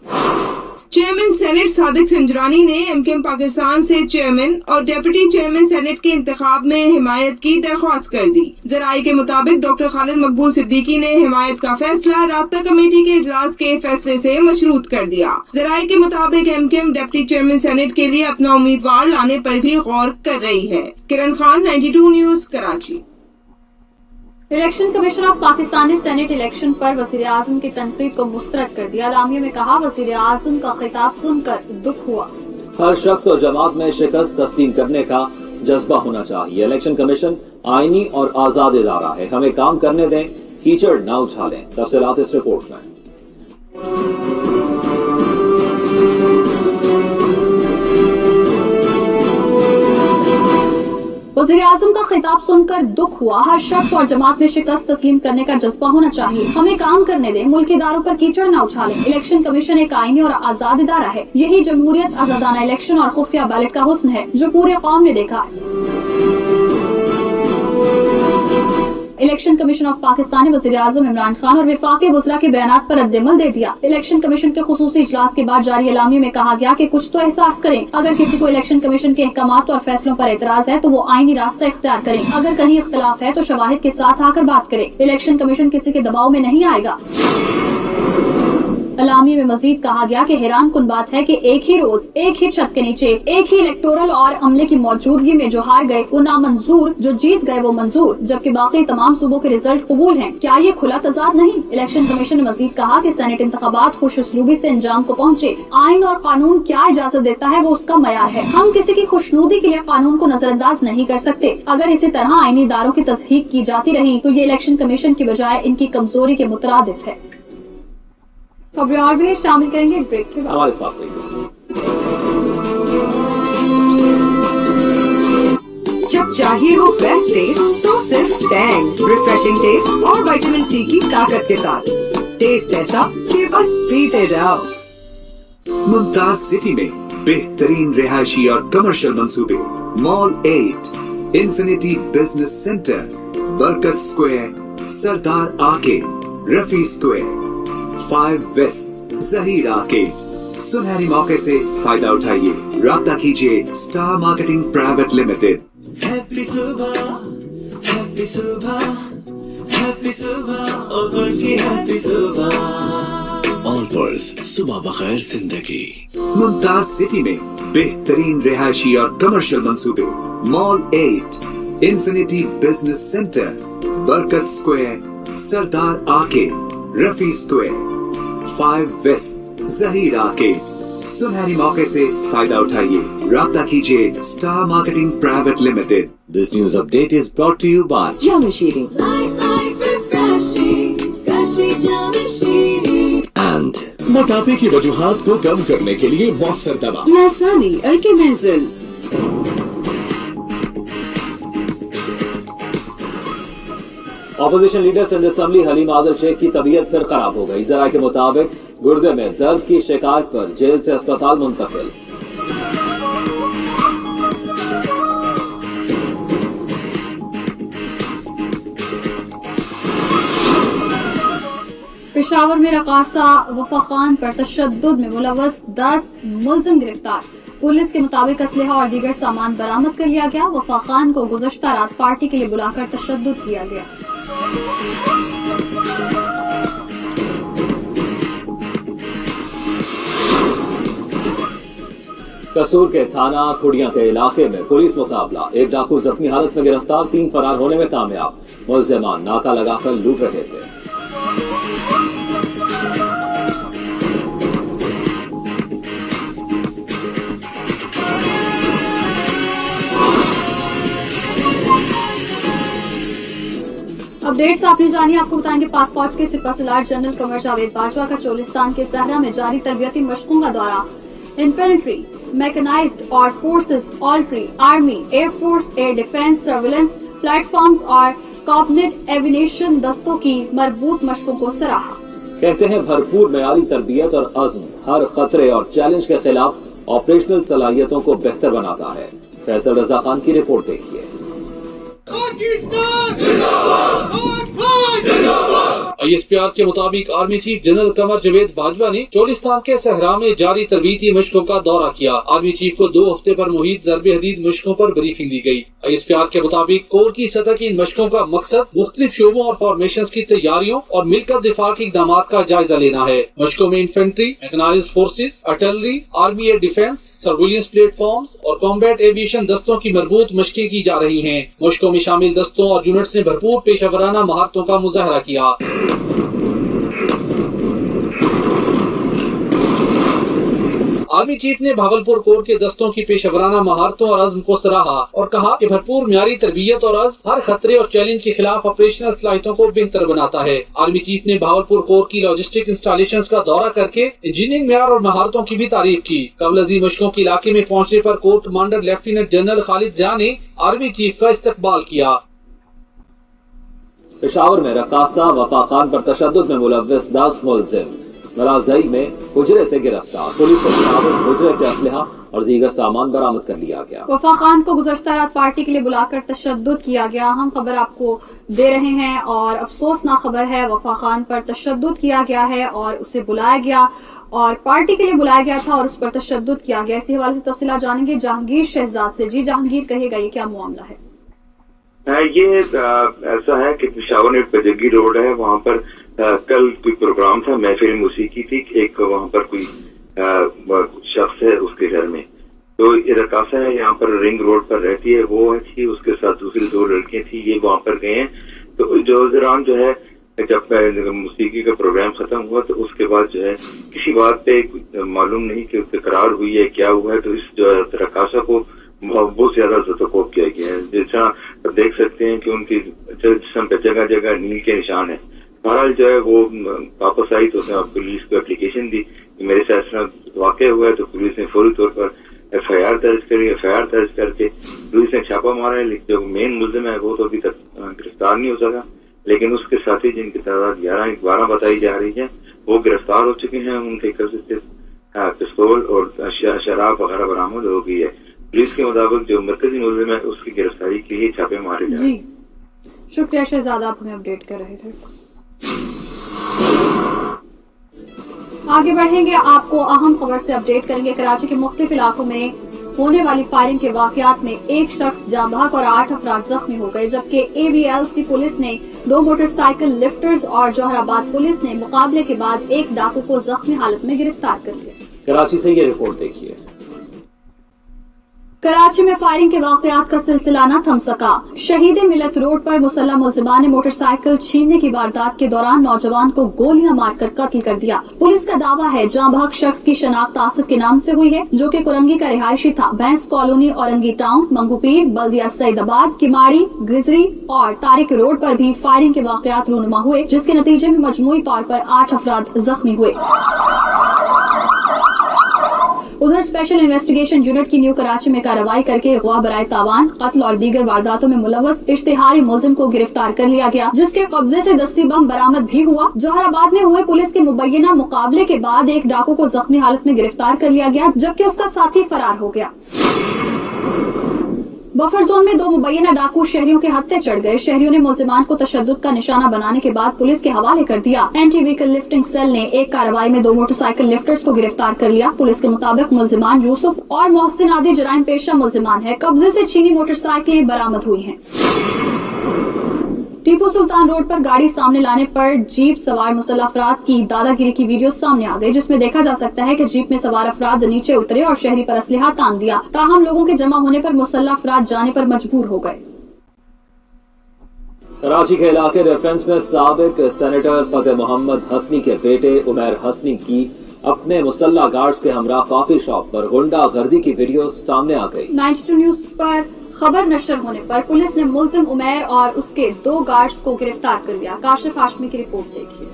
चेयरमैन सेनेट सादिक संजरानी ने एमक्यूएम पाकिस्तान से चेयरमैन और डेप्यूटी चेयरमैन सेनेट के इंतखाब में हिमायत की दरख्वास्त कर दी। जराये के मुताबिक डॉक्टर खालिद मकबूल सिद्दीकी ने हिमायत का फैसला राब्ता कमेटी के इजलास के फैसले से मशरूत कर दिया। जराये के मुताबिक एमक्यूएम डेप्यूटी चेयरमैन सेनेट के लिए अपना उम्मीदवार लाने पर भी गौर कर रही है। Kiran Khan, 92 news, Karachi. Election commission of Pakistan ने सेनेट इलेक्शन पर वजीर आजम की तनकीद को मुस्तरद कर दिया। आलामिया में कहा, वजीर आजम का खिताब सुनकर दुख हुआ। हर शख्स और जमात में शिकस्त तस्लीम करने का जज्बा होना चाहिए। इलेक्शन कमीशन आईनी और आजाद इदारा है, हमें काम करने दें, कीचड़ न उछालें। तफसीलात इस रिपोर्ट में। वज़ीर आज़म का खिताब सुनकर दुख हुआ। हर शख्स और जमात में शिकस्त तस्लीम करने का जज्बा होना चाहिए, हमें काम करने दें, मुल्क की इदारों पर कीचड़ न उछालें। इलेक्शन कमीशन एक आईनी और आजाद इदारा है, यही जमहूरियत, आजादाना इलेक्शन और खुफिया बैलेट का हुस्न है जो पूरे कौम ने देखा है। इलेक्शन कमीशन ऑफ पाकिस्तान ने वज़ीर आज़म इमरान खान और वफाकी वज़रा के बयानात पर रद्द-ए-अमल दे दिया। इलेक्शन कमीशन के खुसूसी इजलास के बाद जारी एलामिया में कहा गया कि कुछ तो एहसास करें। अगर किसी को इलेक्शन कमीशन के अहकामात और फैसलों पर एतराज है तो वो आईनी रास्ता इख्तियार करें। अगर कहीं इख्तिलाफ है तो शवाहिद के साथ आकर बात करें। इलेक्शन कमीशन किसी के दबाव में नहीं आएगा। एलामिया में मजीद कहा गया कि हैरान कुन बात है कि एक ही रोज, एक ही छत के नीचे, एक ही इलेक्टोरल और अमले की मौजूदगी में जो हार गए वो नामंजूर, जो जीत गए वो मंजूर, जबकि बाकी तमाम सूबों के रिजल्ट कबूल हैं। क्या ये खुला तजाद नहीं? इलेक्शन कमीशन ने मजीद कहा कि सेनेट इंतखाबात खुशउस्लूबी से अंजाम को पहुँचे। आइन और कानून क्या इजाजत देता है वो उसका मयार है। हम किसी की खुशनुदी के लिए कानून को नजरअंदाज नहीं कर सकते। अगर इसी तरह आईनी इदारों की तस्दीक की जाती रही तो ये इलेक्शन कमीशन की बजाय इनकी कमजोरी के मुतरादिफ है। खबरें और भी शामिल करेंगे एक ब्रेक के बाद। हमारे साथ रहिए। जब चाहिए हो फ्रेश टेस्ट तो सिर्फ टैंग, रिफ्रेशिंग टेस्ट और विटामिन सी की ताकत के साथ। टेस्ट ऐसा कि बस पीते जाओ। मुमताज सिटी में बेहतरीन रिहायशी और कमर्शियल मंसूबे, mall 8, infinity business centre, Barkat square, Sardar arcade, Rafi square, 5 west, Zaheer arcade. सुनहरी मौके से फायदा उठाइए। राब्ता कीजिए star marketing private limited. Happy सुबह, हैप्पी सुबह, हैप्पी सुबह, ऑफर्स की हैप्पी सुबह। ऑफर्स, सुबह बखैर जिंदगी। मुमताज सिटी में बेहतरीन रिहायशी और कमर्शियल मंसूबे, mall 8, infinity business centre, Barkat square, Sardar arcade, Rafi square, 5 west, Zaheer arcade. सुनहरी मौके से फायदा उठाइए। राब्ता कीजिए star marketing private limited. This news update is brought to you by Jamashiri and मोटापे की वजूहात को कम करने के लिए मौसर दवा लासानी अर्केमेंजल। Opposition leader Sindh assembly Haleem Adil Sheikh की तबीयत फिर खराब हो गई। जरा के मुताबिक गुर्दे में दर्द की शिकायत पर जेल से अस्पताल मुंतकिल। पेशावर में रकासा वफा खान पर तशद्दुद में मुलव्वस 10 मुलजिम गिरफ्तार। पुलिस के मुताबिक असलहा और दीगर सामान बरामद कर लिया गया। वफा खान को गुज़श्ता रात पार्टी के लिए बुलाकर तशद्दुद किया गया। कसूर के थाना खुड़िया के इलाके में पुलिस मुकाबला, एक डाकू जख्मी हालत में गिरफ्तार, 3 फरार होने में कामयाब। मुलजिमान नाका लगाकर लूट रहे थे। अपडेट्स आपने जानी, आपको बताएंगे पाक फौज के सिपहसालार जनरल कमर जावेद बाजवा का चोलिस्तान के सहरा में जारी तरबियती मशकों का दौरा। इन्फेंट्री, मैकेनाइज्ड और forces, artillery, army, air force, air defence, surveillance platforms और कॉर्डिनेट एविनेशन दस्तों की मरबूत मशकों को सराहा। कहते हैं भरपूर मयारी तरबियत और अज़्म हर खतरे और चैलेंज के खिलाफ ऑपरेशनल सलाहियतों को बेहतर बनाता है। फैसल रजा खान की रिपोर्ट देखिए। ISPR के मुताबिक army chief general Qamar Javed Bajwa ने चोलिस्तान के सहरा में जारी तरबीती मशकों का दौरा किया। आर्मी चीफ को 2 हफ्ते पर मुहित ज़रबे हदीद मशकों पर ब्रीफिंग दी गई। ISPR के मुताबिक कोर की सतह की इन मशकों का मकसद मुख्तलिफ शोबों और फॉर्मेशंस की तैयारियों और मिलकर दिफा के इक़दाम का जायजा लेना है। मशकों में infantry, mechanised forces, artillery, army air defence, surveillance platforms और कॉम्बैट एविएशन दस्तों की मरबूत मशकें की जा रही हैं। मशकों में शामिल दस्तों और यूनिट्स ने भरपूर पेशेवराना महारतों का मुजाहरा किया। आर्मी चीफ ने भागलपुर कोर के दस्तों की पेशेवराना महारतों और अज़्म को सराहा और कहा कि भरपूर म्यारी तरबियत और अज़्म हर खतरे और चैलेंज के खिलाफ ऑपरेशनल सलाहियतों को बेहतर बनाता है। आर्मी चीफ ने भागलपुर कोर की लॉजिस्टिक इंस्टॉलेशंस का दौरा करके इंजीनियरिंग म्यार और महारतों की भी तारीफ की। कबलजी मशकों के इलाके में पहुंचने पर corps commander lieutenant general Khalid Zia ने आर्मी चीफ का इस्तकबाल किया। पेशावर में रकासा वफा खान पर तशद्दुद में मुलव्वस 10 मुलजिम मराजई में हुजरे से गिरफ्तार। पुलिस को हुजरे से असलहा और दीगर सामान बरामद कर लिया गया। वफा खान को गुज़श्ता रात पार्टी के लिए बुलाकर तशद्दुद किया गया। हम खबर आपको दे रहे हैं और अफसोसनाक खबर है, वफा खान पर तशद्दुद किया गया है और उसे बुलाया गया और पार्टी के लिए बुलाया गया था और उस पर तशद्दुद किया गया। इसी हवाले से तफसीलात जानेंगे जहांगीर शहजाद से। जी जहांगीर, कहिएगा ये क्या मामला है? ये ऐसा है कि पेशावर में बजगी रोड है, वहाँ पर कल कोई प्रोग्राम था, महफिल मौसीकी थी। एक वहाँ पर कोई शख्स है उसके घर में, तो ये रकासा है, यहाँ पर रिंग रोड पर रहती है, वो थी, उसके साथ दूसरी 2 लड़कियां थी, ये वहाँ पर गए हैं। तो जो दौरान जो है जब मौसीकी का प्रोग्राम खत्म हुआ तो उसके बाद जो है किसी बात पे मालूम नहीं कि तकरार हुई है, क्या हुआ है, तो इस जो रकासा को बहुत ज्यादा ज़तकोब किया गया है। जैसा देख सकते हैं कि उनकी जिस्म पे जगह जगह नील के निशान है। बहरहाल जो है वो वापस आई तो पुलिस को एप्लीकेशन दी कि मेरे साथ इतना वाक़या हुआ है, तो पुलिस ने फौरी तौर पर FIR दर्ज करी। FIR दर्ज करके पुलिस ने छापा मारा है, लेकिन जो मेन मुल्जिम है वो तो अभी तक गिरफ्तार नहीं हो सका, लेकिन उसके साथी जिनकी तादाद 11-12 बताई जा रही है वो गिरफ्तार हो चुके हैं। उनके कब्जे से पिस्तौल और शराब वगैरह बरामद हो गई है। पुलिस के मुताबिक जो मरकजी मुल्जिम है उसकी गिरफ्तारी के लिए छापे मारे जा रहे हैं। शुक्रिया शहजादा, आप हमें अपडेट कर रहे थे। आगे बढ़ेंगे, आपको अहम खबर से अपडेट करेंगे। कराची के मुख्तलिफ इलाकों में होने वाली फायरिंग के वाकयात में एक शख्स जाँ बहक और 8 अफराद जख्मी हो गए, जबकि ABLC पुलिस ने 2 मोटरसाइकिल लिफ्टर्स और जौहराबाद पुलिस ने मुकाबले के बाद एक डाकू को जख्मी हालत में गिरफ्तार कर लिया। कराची से ये रिपोर्ट देखिए। कराची में फायरिंग के वाकयात का सिलसिला न थम सका। शहीद मिलत रोड पर मुसल्लह मुलजिमान ने मोटरसाइकिल छीनने की वारदात के दौरान नौजवान को गोलियां मारकर कत्ल कर दिया। पुलिस का दावा है जाँ बहक शख्स की शनाख्त आसिफ के नाम से हुई है, जो कि कुरंगी का रिहायशी था। भैंस कॉलोनी, औरंगी टाउन, मंगूपीर, बल्दिया सईदाबाद, किमाड़ी, गिजरी और तारिक रोड पर भी फायरिंग के वाकयात रूनुमा हुए, जिसके नतीजे में मजमूई तौर पर 8 अफराद जख्मी हुए। उधर स्पेशल इन्वेस्टिगेशन यूनिट की न्यू कराची में कार्रवाई करके अगवा बराए तावान, कत्ल और दीगर वारदातों में मुलव्वस इश्तिहारी मुलजिम को गिरफ्तार कर लिया गया, जिसके कब्जे से दस्ती बम बरामद भी हुआ। जौहराबाद में हुए पुलिस के मुबैना मुकाबले के बाद एक डाकू को जख्मी हालत में गिरफ्तार कर लिया गया, जबकि उसका साथी फरार हो गया। बफर जोन में 2 मुबैना डाकू शहरियों के हत्थे चढ़ गए। शहरियों ने मुलजिमान को तशद्दुद का निशाना बनाने के बाद पुलिस के हवाले कर दिया। एंटी व्हीकल लिफ्टिंग सेल ने एक कार्रवाई में 2 मोटरसाइकिल लिफ्टर्स को गिरफ्तार कर लिया। पुलिस के मुताबिक मुलजिमान यूसुफ और मोहसिन आदि जराइम पेशा मुलजिमान है। कब्जे से चीनी मोटरसाइकिलें बरामद हुई हैं। टीपू सुल्तान रोड पर गाड़ी सामने लाने पर जीप सवार मुसल्लह अफराद की दादागिरी की वीडियो सामने आ गई, जिसमें देखा जा सकता है कि जीप में सवार अफराद नीचे उतरे और शहरी पर असलहा तान दिया। ताहम लोगों के जमा होने पर मुसल्लह अफराद जाने पर मजबूर हो गए। कराची के इलाके रेफरेंस में साबिक सेनेटर फतेह मोहम्मद हसनी के बेटे उमैर हसनी की अपने मुसल्ला गार्ड्स के हमरा कॉफी शॉप पर गुंडागर्दी की वीडियो सामने आ गई। 92 न्यूज पर खबर नशर होने पर पुलिस ने मुलजिम उमैर और उसके 2 गार्ड्स को गिरफ्तार कर लिया। काशिफ हाशमी की रिपोर्ट देखिए।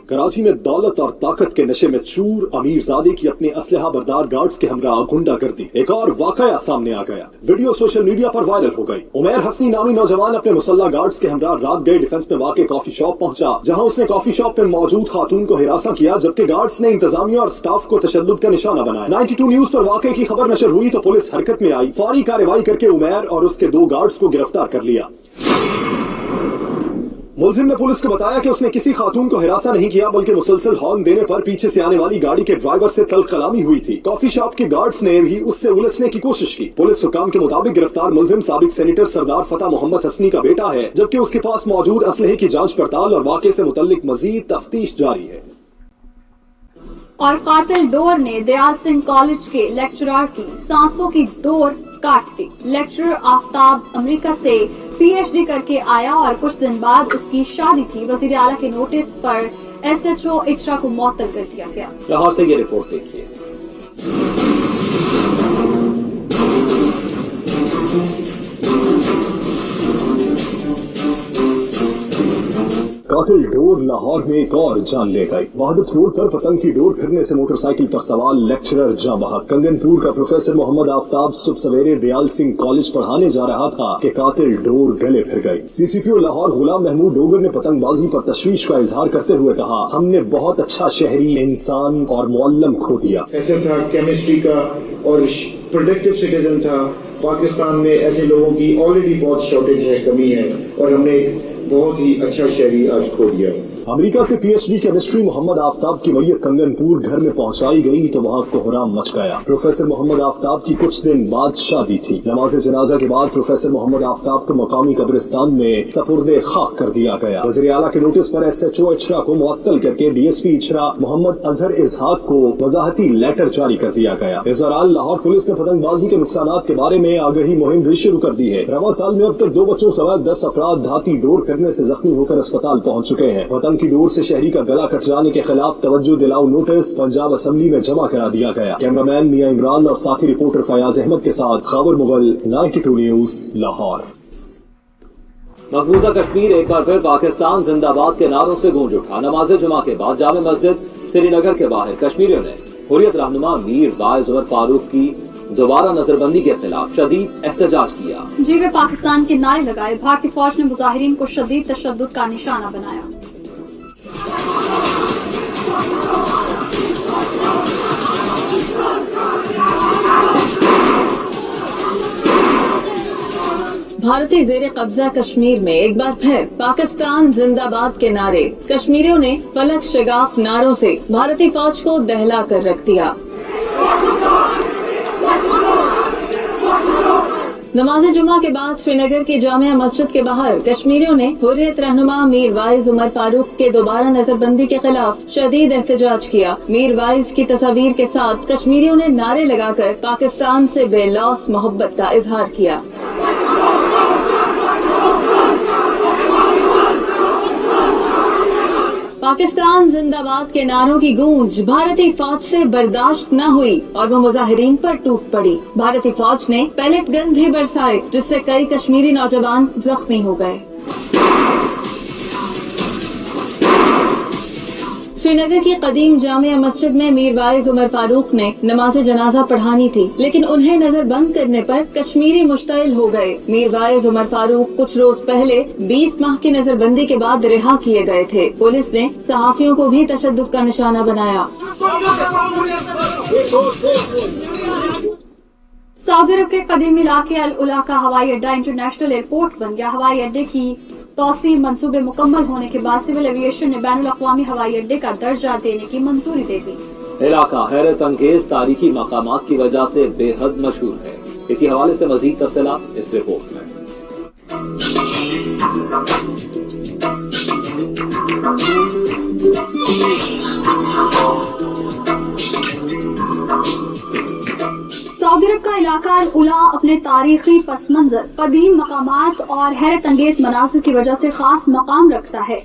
कराची में दौलत और ताकत के नशे में चूर अमीरजादे की अपने असलहा बरदार गार्ड्स के हमरा गुंडागर्दी। एक और वाकया सामने आ गया। वीडियो सोशल मीडिया पर वायरल हो गई। उमैर हसनी नामी नौजवान अपने मुसल्ला गार्ड्स के हमरा रात गए डिफेंस में वाक़े कॉफी शॉप पहुंचा, जहां उसने कॉफी शॉप में मौजूद खातून को हिरासा किया, जबकि गार्ड्स ने इंतजामिया और स्टाफ को तशद्दुद का निशाना बनाया। 92 न्यूज पर वाक़े की खबर नशर हुई तो पुलिस हरकत में आई, फौरी कार्रवाई करके उमैर और उसके 2 गार्ड्स को गिरफ्तार कर लिया। मुलजिम ने पुलिस को बताया कि उसने किसी खातून को हिरासा नहीं किया, बल्कि मुसलसल हॉर्न देने पर पीछे से आने वाली गाड़ी के ड्राइवर से तल्ख कलामी हुई थी। कॉफी शॉप के गार्ड्स ने भी उससे उलझने की कोशिश की। पुलिस हुकाम के मुताबिक गिरफ्तार मुलजिम साबिक सेनेटर सरदार फतेह मोहम्मद हसनी का बेटा है, जबकि उसके पास मौजूद असलहे की जांच पड़ताल और वाक़े से मुतल्लिक मजीद तफ्तीश जारी है। और कातिल डोर ने दयाल सिंह कॉलेज के लेक्चरर की सांसों की डोर काट दी। लेक्चरर आफ्ताब अमेरिका से पीएचडी करके आया और कुछ दिन बाद उसकी शादी थी। वजीर आला के नोटिस पर SHO इचरा को मुअत्तल कर दिया गया। लाहौर से ये रिपोर्ट देखिए। कातिल डोर लाहौर में एक और जान ले गई। वहादत रोड पर पतंग की डोर फिरने से मोटरसाइकिल पर सवार लेक्चरर जाँ बहक। कंगनपुर का प्रोफेसर मोहम्मद आफ्ताब सुबह सवेरे दयाल सिंह कॉलेज पढ़ाने जा रहा था कि कातिल डोर गले फिर गई। CCPO लाहौर गुलाम महमूद डोगर ने पतंगबाजी पर तशवीश का इजहार करते हुए कहा, हमने बहुत अच्छा शहरी, इंसान और मुअल्लम खो दिया। ऐसे था केमिस्ट्री का और प्रोडक्टिव सिटीजन था। पाकिस्तान में ऐसे लोगों की ऑलरेडी बहुत शॉर्टेज है, कमी है, और हमने एक बहुत ही अच्छा शहरी आज खो दिया। अमेरिका से PhD केमिस्ट्री मोहम्मद आफ्ताब की मैयत कंगनपुर घर में पहुंचाई गई तो वहां कोहराम मच गया। प्रोफेसर मोहम्मद आफ्ताब की कुछ दिन बाद शादी थी। नमाज जनाजा के बाद प्रोफेसर मोहम्मद आफ्ताब को मकामी कब्रिस्तान में सपुर्दे खाक कर दिया गया। वज़ीर आला के नोटिस पर SHO इचरा को मुअत्तल करके DSP इचरा मोहम्मद अजहर इजहाक को वजाहती लेटर जारी कर दिया गया। इस दौरान लाहौर पुलिस ने पतंगबाजी के नुकसानात के बारे में आगाही मुहिम भी शुरू कर दी है। रवां साल में अब तक 2 बच्चों समेत 10 अफराद धाती डोर करने से जख्मी होकर अस्पताल पहुंच चुके हैं। पतंग की डोर से शहरी का गला कट जाने के खिलाफ तवज्जो दिलाओ नोटिस पंजाब असेंबली में जमा करा दिया गया। कैमरामैन मियां इमरान और साथी रिपोर्टर फयाज अहमद के साथ खबर मुगल, 92 न्यूज लाहौर। मकबूजा कश्मीर एक बार फिर पाकिस्तान जिंदाबाद के नारों से गूंज उठा। नमाज जुमा के बाद जामे मस्जिद श्रीनगर के बाहर कश्मीरियों ने हुर्रियत रहनुमा मीर वाइज उमर फारूक की दोबारा नजरबंदी के खिलाफ शदीद एहतजाज किया। जी वे पाकिस्तान के नारे लगाए। भारतीय फौज ने मुजाहिरीन को शदीद तशद्दुद का निशाना बनाया। भारतीय जेर कब्जा कश्मीर में एक बार फिर पाकिस्तान जिंदाबाद के नारे। कश्मीरियों ने फलक शगाफ नारों से भारतीय फौज को दहला कर रख दिया। नमाज जुमा के बाद श्रीनगर की जामिया मस्जिद के बाहर कश्मीरियों ने हुर्रियत रहनुमा मीर वाइज उमर फारूक के दोबारा नजरबंदी के खिलाफ शदीद एहतजाज किया। मीर वाइज की तस्वीर के साथ कश्मीरियों ने नारे लगाकर पाकिस्तान से बेलौस मोहब्बत का इजहार किया। पाकिस्तान जिंदाबाद के नारों की गूंज भारतीय फौज से बर्दाश्त न हुई और वो मुजाहिरीन पर टूट पड़ी। भारतीय फौज ने पैलेट गन भी बरसाए, जिससे कई कश्मीरी नौजवान जख्मी हो गए। श्रीनगर की कदीम जामिया मस्जिद में मीर वाइज उमर फारूक ने नमाज जनाजा पढ़ानी थी, लेकिन उन्हें नजर बंद करने पर कश्मीरी मुश्तइल हो गए। मीर वाइज उमर फारूक कुछ रोज पहले 20 माह की नजरबंदी के बाद रिहा किए गए थे। पुलिस ने सहाफियों को भी तशद्दुद का निशाना बनाया। सऊदी अरब के कदीम इलाके अल उला का हवाई अड्डा इंटरनेशनल एयरपोर्ट बन गया। हवाई अड्डे की तौसी मंसूबे मुकम्मल होने के बाद सिविल एविएशन ने बैनुल अक़वामी हवाई अड्डे का दर्जा देने की मंजूरी दे दी। इलाका हैरत अंगेज तारीखी मकामात की वजह से बेहद मशहूर है। इसी हवाले से मजीद तफसीलात इस रिपोर्ट में। सऊदी अरब का इलाका अल उला अपने तारीखी पस मंजर, कदीम मकामात और हैरत अंगेज मनासिर की वजह से खास मकाम रखता है।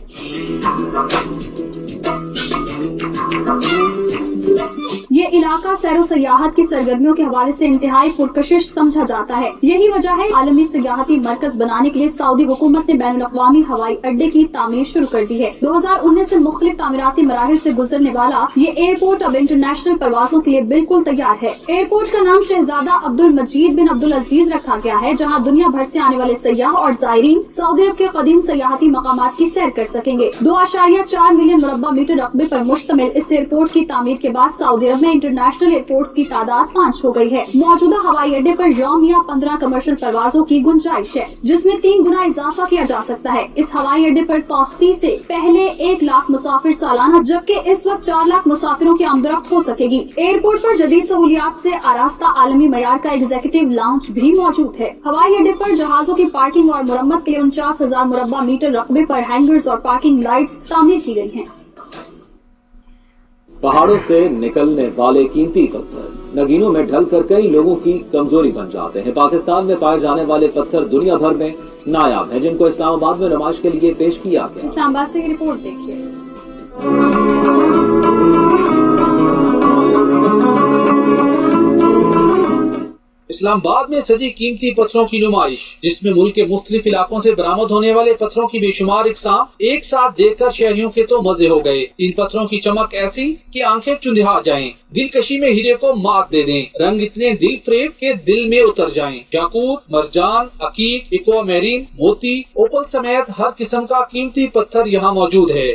ये इलाका सैरो सयाहत की सरगर्मियों के हवाले से इंतहाई पुरकशिश समझा जाता है। यही वजह है आलमी सयाहती मरकज बनाने के लिए सऊदी हुकूमत ने बैनुल अक़वामी हवाई अड्डे की तामीर शुरू कर दी है। 2019 से मुख्तलिफ तामीराती मराहिल से गुजरने वाला ये एयरपोर्ट अब इंटरनेशनल परवाजों के लिए बिल्कुल तैयार है। एयरपोर्ट का नाम शहजादा अब्दुल मजीद बिन अब्दुल अजीज रखा गया है, जहाँ दुनिया भर से आने वाले सयाह और ज़ायरीन सऊदी अरब के कदीम सयाहती मकामात की सैर कर सकेंगे। 2.4 मिलियन मुरब्बा मीटर रकबे पर मुश्तमिल इस एयरपोर्ट की तामीर के बाद सऊदी अरब में इंटरनेशनल एयरपोर्ट्स की तादाद 5 हो गई है। मौजूदा हवाई अड्डे पर यौमिया 15 कमर्शियल परवाजों की गुंजाइश है, जिसमें 3 गुना इजाफा किया जा सकता है। इस हवाई अड्डे पर तौसी से पहले 1 लाख मुसाफिर सालाना, जबकि इस वक्त 4 लाख मुसाफिरों की आमदरफ्त हो सकेगी। एयरपोर्ट पर जदीद सहूलियात से आरास्ता आलमी मयार का एग्जीक्यूटिव लाउंज भी मौजूद है। हवाई अड्डे पर जहाजों की पार्किंग और मुरम्मत के लिए 49,000 मुरब्बा मीटर रकबे पर हैंगर्स और पार्किंग लाइट्स तामीर की गई हैं। पहाड़ों से निकलने वाले कीमती पत्थर नगीनों में ढलकर कई लोगों की कमजोरी बन जाते हैं। पाकिस्तान में पाए जाने वाले पत्थर दुनिया भर में नायाब हैं, जिनको इस्लामाबाद में नुमाइश के लिए पेश किया गया। इस्लामाबाद से रिपोर्ट देखिए। इस्लामाबाद में सजी कीमती पत्थरों की नुमाइश, जिसमें मुल्क के मुख्तलिफ इलाकों से बरामद होने वाले पत्थरों की बेशुमार इकसाम एक साथ देखकर शहरियों के तो मजे हो गए। इन पत्थरों की चमक ऐसी कि आंखें चुंधिया जाएं, दिलकशी में हीरे को मात दे दें, रंग इतने दिल फरेब के दिल में उतर जाएं। याकूत, मरजान, अकीक, एक्वामेरीन, मोती, ओपल समेत हर किस्म का कीमती पत्थर यहाँ मौजूद है।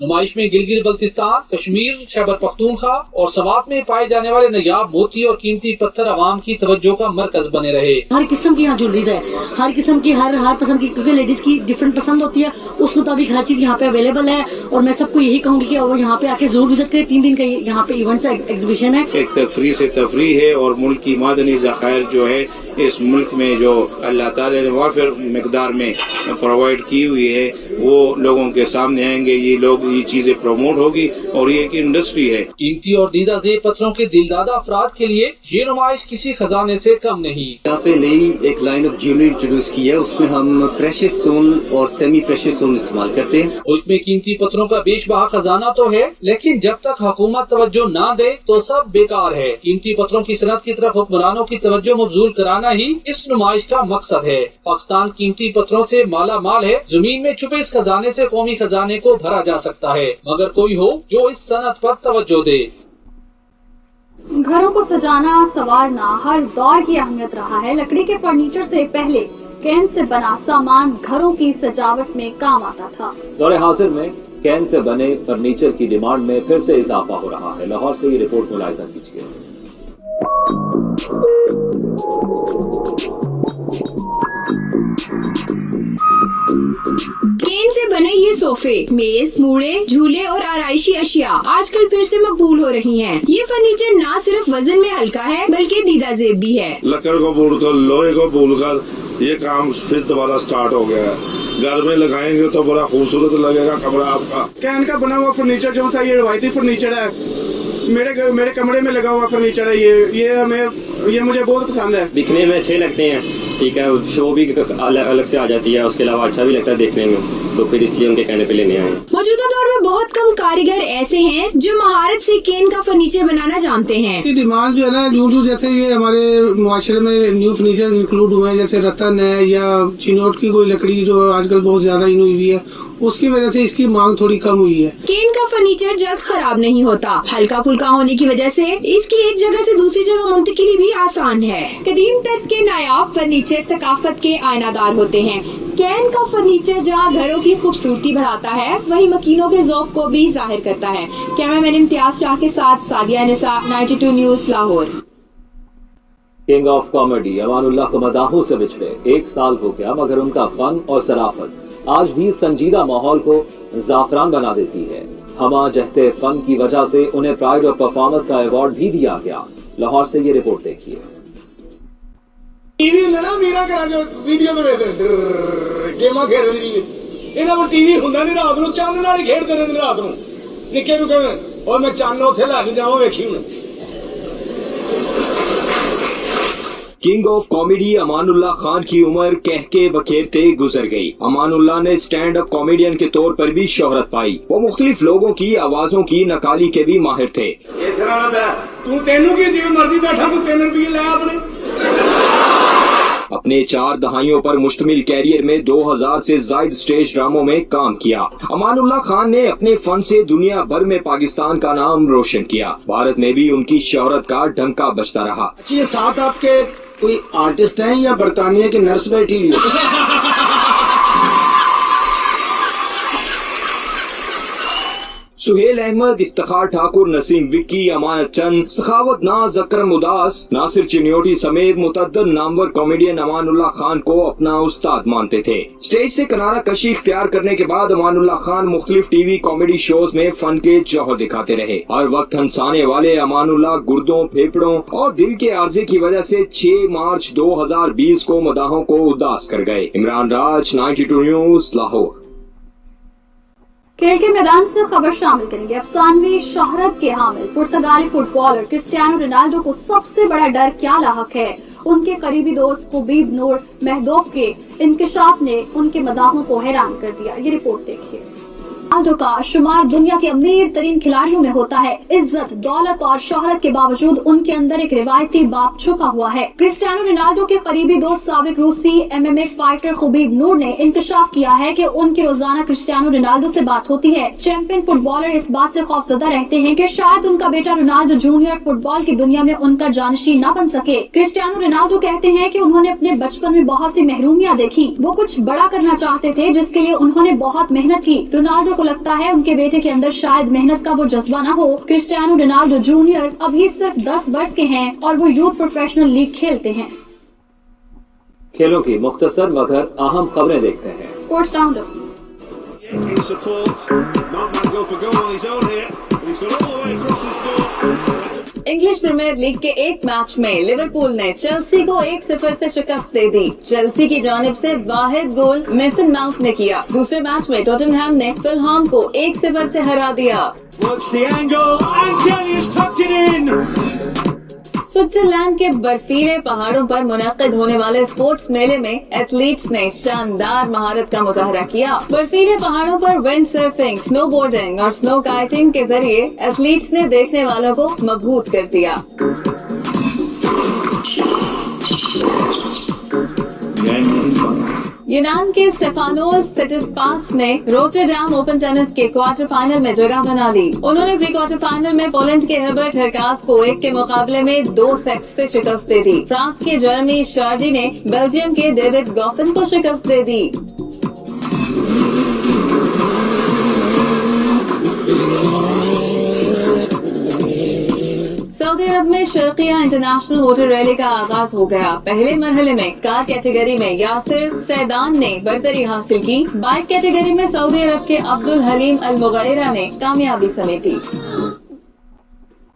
नुमाइश में गिलगित बल्तिस्तान, कश्मीर, खैबर पख्तूनख्वा और सवात में पाए जाने वाले नायाब मोती और कीमती पत्थर आवाम की तवज्जो का मरकज बने रहे। हर किस्म की यहाँ ज्वेलरीज है, हर किस्म की हर पसंद की, क्योंकि लेडीज की डिफरेंट पसंद होती है, उस मुताबिक हर चीज यहाँ पे अवेलेबल है। और मैं सबको यही कहूँगी कि वो यहाँ पे आके जरूर विजिट करें। 3 दिन का यहाँ पे इवेंट्स एग्जीबिशन है। एक तफरी से तफरी है और मुल्क की मादनी ज़खायर जो है इस मुल्क में जो अल्लाह ताला ने वाफिर मिकदार में प्रोवाइड की हुई है वो लोगों के सामने आएंगे। ये लोग ये चीजें प्रमोट होगी और ये एक इंडस्ट्री है। कीमती और दीदा ज़ेब पत्थरों के दिलदादा अफराद के लिए ये नुमाइश किसी खजाने से कम नहीं। यहाँ पे नई एक लाइन ऑफ ज्वेलरी इंट्रोड्यूस की है, उसमें हम प्रेशियस स्टोन और सेमी प्रेशियस स्टोन इस्तेमाल करते हैं। मुल्क में कीमती पत्थरों का बेशबहा खजाना तो है, लेकिन जब तक हुकूमत तवज्जो ना दे तो सब बेकार है। कीमती पत्थरों की सनत की तरफ हुक्मरानों की तवज्जो मबजूल कराना ही इस नुमाइश का मकसद है। पाकिस्तान कीमती पत्थरों से माला माल है। जमीन में छुपे इस खजाने से कौमी खजाने को भरा जा सकता है, मगर कोई हो जो इस सनत पर तवज्जो दे। घरों को सजाना संवारना हर दौर की अहमियत रहा है। लकड़ी के फर्नीचर से पहले कैन से बना सामान घरों की सजावट में काम आता था। दौरे हाजिर में कैन से बने फर्नीचर की डिमांड में फिर से इजाफा हो रहा है। लाहौर से ये रिपोर्ट मुलाहिजा कीजिए। कैन से बने ये सोफे, मेज, मूड़े, झूले और आराइशी अशिया आजकल फिर से मकबूल हो रही हैं। ये फर्नीचर ना सिर्फ वजन में हल्का है बल्कि दीदा ज़ेब भी है। लकड़ को भूनकर, लोहे को भूनकर ये काम फिर दोबारा स्टार्ट हो गया है। घर में लगाएंगे तो बड़ा खूबसूरत लगेगा कमरा आपका। कैन का बना हुआ फर्नीचर जो सा ये रवायती फर्नीचर है, मेरे कमरे में लगा हुआ फर्नीचर है। ये मुझे बहुत पसंद है। दिखने में अच्छे लगते हैं, ठीक है, शो भी अलग से आ जाती है, उसके अलावा अच्छा भी लगता है देखने में, तो फिर इसलिए उनके कहने पे लेने आए। मौजूदा दौर में बहुत कम कारीगर ऐसे हैं जो महारत से कैन का फर्नीचर बनाना जानते हैं। ये डिमांड जो है ना, जो जैसे ये हमारे मुआशरे में न्यू फर्नीचर इंक्लूड हुए हैं, जैसे रतन है या चिनोट की कोई लकड़ी जो आजकल बहुत ज्यादा इन हुई है, उसकी वजह से इसकी मांग थोड़ी कम हुई है। कैन का फर्नीचर जल्द खराब नहीं होता, हल्का फुल्का होने की वजह से इसकी एक जगह से दूसरी जगह मुंतकिली भी आसान है। कदीम तर्ज के नायाब फर्नीचर सकाफत के आयनादार होते हैं। कैन का फर्नीचर जहां घरों की खूबसूरती बढ़ाता है, वहीं मकीनों के ज़ौक़ को भी जाहिर करता है। कैमरामैन इम्तियाज शाह के साथ सादिया निसा, 92 news, Lahore. King of comedy Amanullah को मदाहों से बिछड़े 1 साल हो गया, मगर उनका फन और सराफत आज भी संजीदा माहौल को जाफरान बना देती है। हमा जहते फन की वजह से उन्हें प्राइड ऑफ परफॉर्मेंस का अवार्ड भी दिया गया। लाहौर से ये रिपोर्ट देखिए। टीवी ਹੁੰਦਾ ਨਾ ਮੇਰਾ ਘਰਾਂ ਚ ਵੀਡੀਓ ਦੇ ਵੇਖਦੇ ਗੇਮਾਂ ਖੇਡਦੇ ਨੇ ਇਹਨਾਂ ਕੋਲ ਟੀਵੀ ਹੁੰਦਾ ਨਹੀਂ ਰਾਤ ਨੂੰ ਚੰਨ ਨਾਲ ਹੀ ਖੇਡਦੇ ਰਹਿੰਦੇ ਰਾਤ ਨੂੰ ਨਿੱਕੇ ਨੂੰ ਕਹਿੰਦੇ ਓਏ ਮੈਂ ਚੰਨ ਉੱਥੇ ਲੈ ਕੇ ਜਾਵਾਂ ਵੇਖੀ ਹੁਣ। King of comedy Amanullah Khan की उम्र कहके बखेरते गुजर गई। अमानुल्लाह ने स्टैंड अप कॉमेडियन के तौर पर भी शोहरत पाई। वो मुख्तलिफ लोगों की आवाजों की नकाली के भी माहिर थे। तू तेनू की जिਵੇਂ मर्जी बैठा तू 3 रुपये ले अपने। अपने 4 दहाइयों पर मुश्तमिल कैरियर में 2000 से जायद स्टेज ड्रामों में काम किया। अमानुल्लाह खान ने अपने फन से दुनिया भर में पाकिस्तान का नाम रोशन किया। भारत में भी उनकी शोहरत का डंका बजता रहा। ये साथ आपके कोई आर्टिस्ट हैं या बरतानिया की नर्स बैठी हुई है? सुहेल अहमद, इफ्तिखार ठाकुर, नसीम विक्की, अमानत चंद, सखावत नाज, अकरम उदास, नासिर चिन्योटी समेत मुतअद्दिद नामवर कॉमेडियन अमानुल्लाह खान को अपना उस्ताद मानते थे। स्टेज से किनारा कशी इख्तियार करने के बाद अमानुल्लाह खान मुख्तलिफ टीवी कॉमेडी शोज में फन के जौहर दिखाते रहे। हर वक्त हंसाने वाले अमानुल्लाह गुर्दों, फेफड़ों और दिल के आर्जे की वजह से 6 मार्च 2020 को मदाहों को उदास कर गए। इमरान राज, 92 न्यूज, लाहौर। खेल के मैदान से खबर शामिल करेंगे। अफसानवी शोहरत के हामिल पुर्तगाली फुटबॉलर क्रिस्टियानो रोनाल्डो को सबसे बड़ा डर क्या लाहक है? उनके करीबी दोस्त खुबीब नूर महदोफ के इंकशाफ ने उनके मदाहों को हैरान कर दिया। ये रिपोर्ट देखिए। रोनाल्डो का शुमार दुनिया के अमीर तरीन खिलाड़ियों में होता है। इज्जत, दौलत और शोहरत के बावजूद उनके अंदर एक रिवायती बाप छुपा हुआ है। क्रिस्टियानो रोनाल्डो के करीबी दोस्त साबिक रूसी MMA फाइटर खुबीब नूर ने इंकशाफ किया है कि उनकी रोजाना क्रिस्टियानो रोनाल्डो से बात होती है। चैंपियन फुटबॉलर इस बात से खौफजदा रहते हैं कि शायद उनका बेटा रोनाल्डो जूनियर फुटबॉल की दुनिया में उनका जानशी न बन सके। क्रिस्टियानो रोनाल्डो कहते हैं कि उन्होंने अपने बचपन में बहुत सी महरूमियां देखी। वो कुछ बड़ा करना चाहते थे जिसके लिए उन्होंने बहुत मेहनत की। रोनाल्डो को लगता है उनके बेटे के अंदर शायद मेहनत का वो जज्बा न हो। क्रिस्टियानो रोनाल्डो जूनियर अभी सिर्फ 10 वर्ष के हैं और वो यूथ प्रोफेशनल लीग खेलते हैं। खेलों की मुख्तसर मगर अहम खबरें देखते हैं। Sports roundup. English Premier League के एक मैच में लिवरपूल ने चेल्सी को 1-0 से शिकस्त दे दी। चेल्सी की जानिब से वाहिद गोल मेसन माउंट ने किया। दूसरे मैच में टॉटनहैम ने फुलहैम को 1-0 से हरा दिया। स्विट्जरलैंड के बर्फीले पहाड़ों पर मुनक्किद होने वाले स्पोर्ट्स मेले में एथलीट्स ने शानदार महारत का मुजाहरा किया। बर्फीले पहाड़ों पर विंड सर्फिंग, स्नो बोर्डिंग और स्नो काइटिंग के जरिए एथलीट्स ने देखने वालों को मबहूत कर दिया। यूनान के स्टेफानोस सिटिस्पास ने रोटरडैम ओपन टेनिस के क्वार्टर फाइनल में जगह बना ली। उन्होंने प्री क्वार्टर फाइनल में पोलैंड के हर्बर्ट हरकास को 1 के मुकाबले में 2 सेट्स से शिकस्त दे दी। फ्रांस के जेरेमी शार्डी ने बेल्जियम के डेविड गॉफिन को शिकस्त दे दी। सऊदी अरब में शर्किया इंटरनेशनल मोटर रैली का आगाज हो गया। पहले मरहले में कार कैटेगरी में यासिर सैदान ने बरतरी हासिल की। बाइक कैटेगरी में सऊदी अरब के अब्दुल हलीम अल मुगैरा ने कामयाबी समेटी।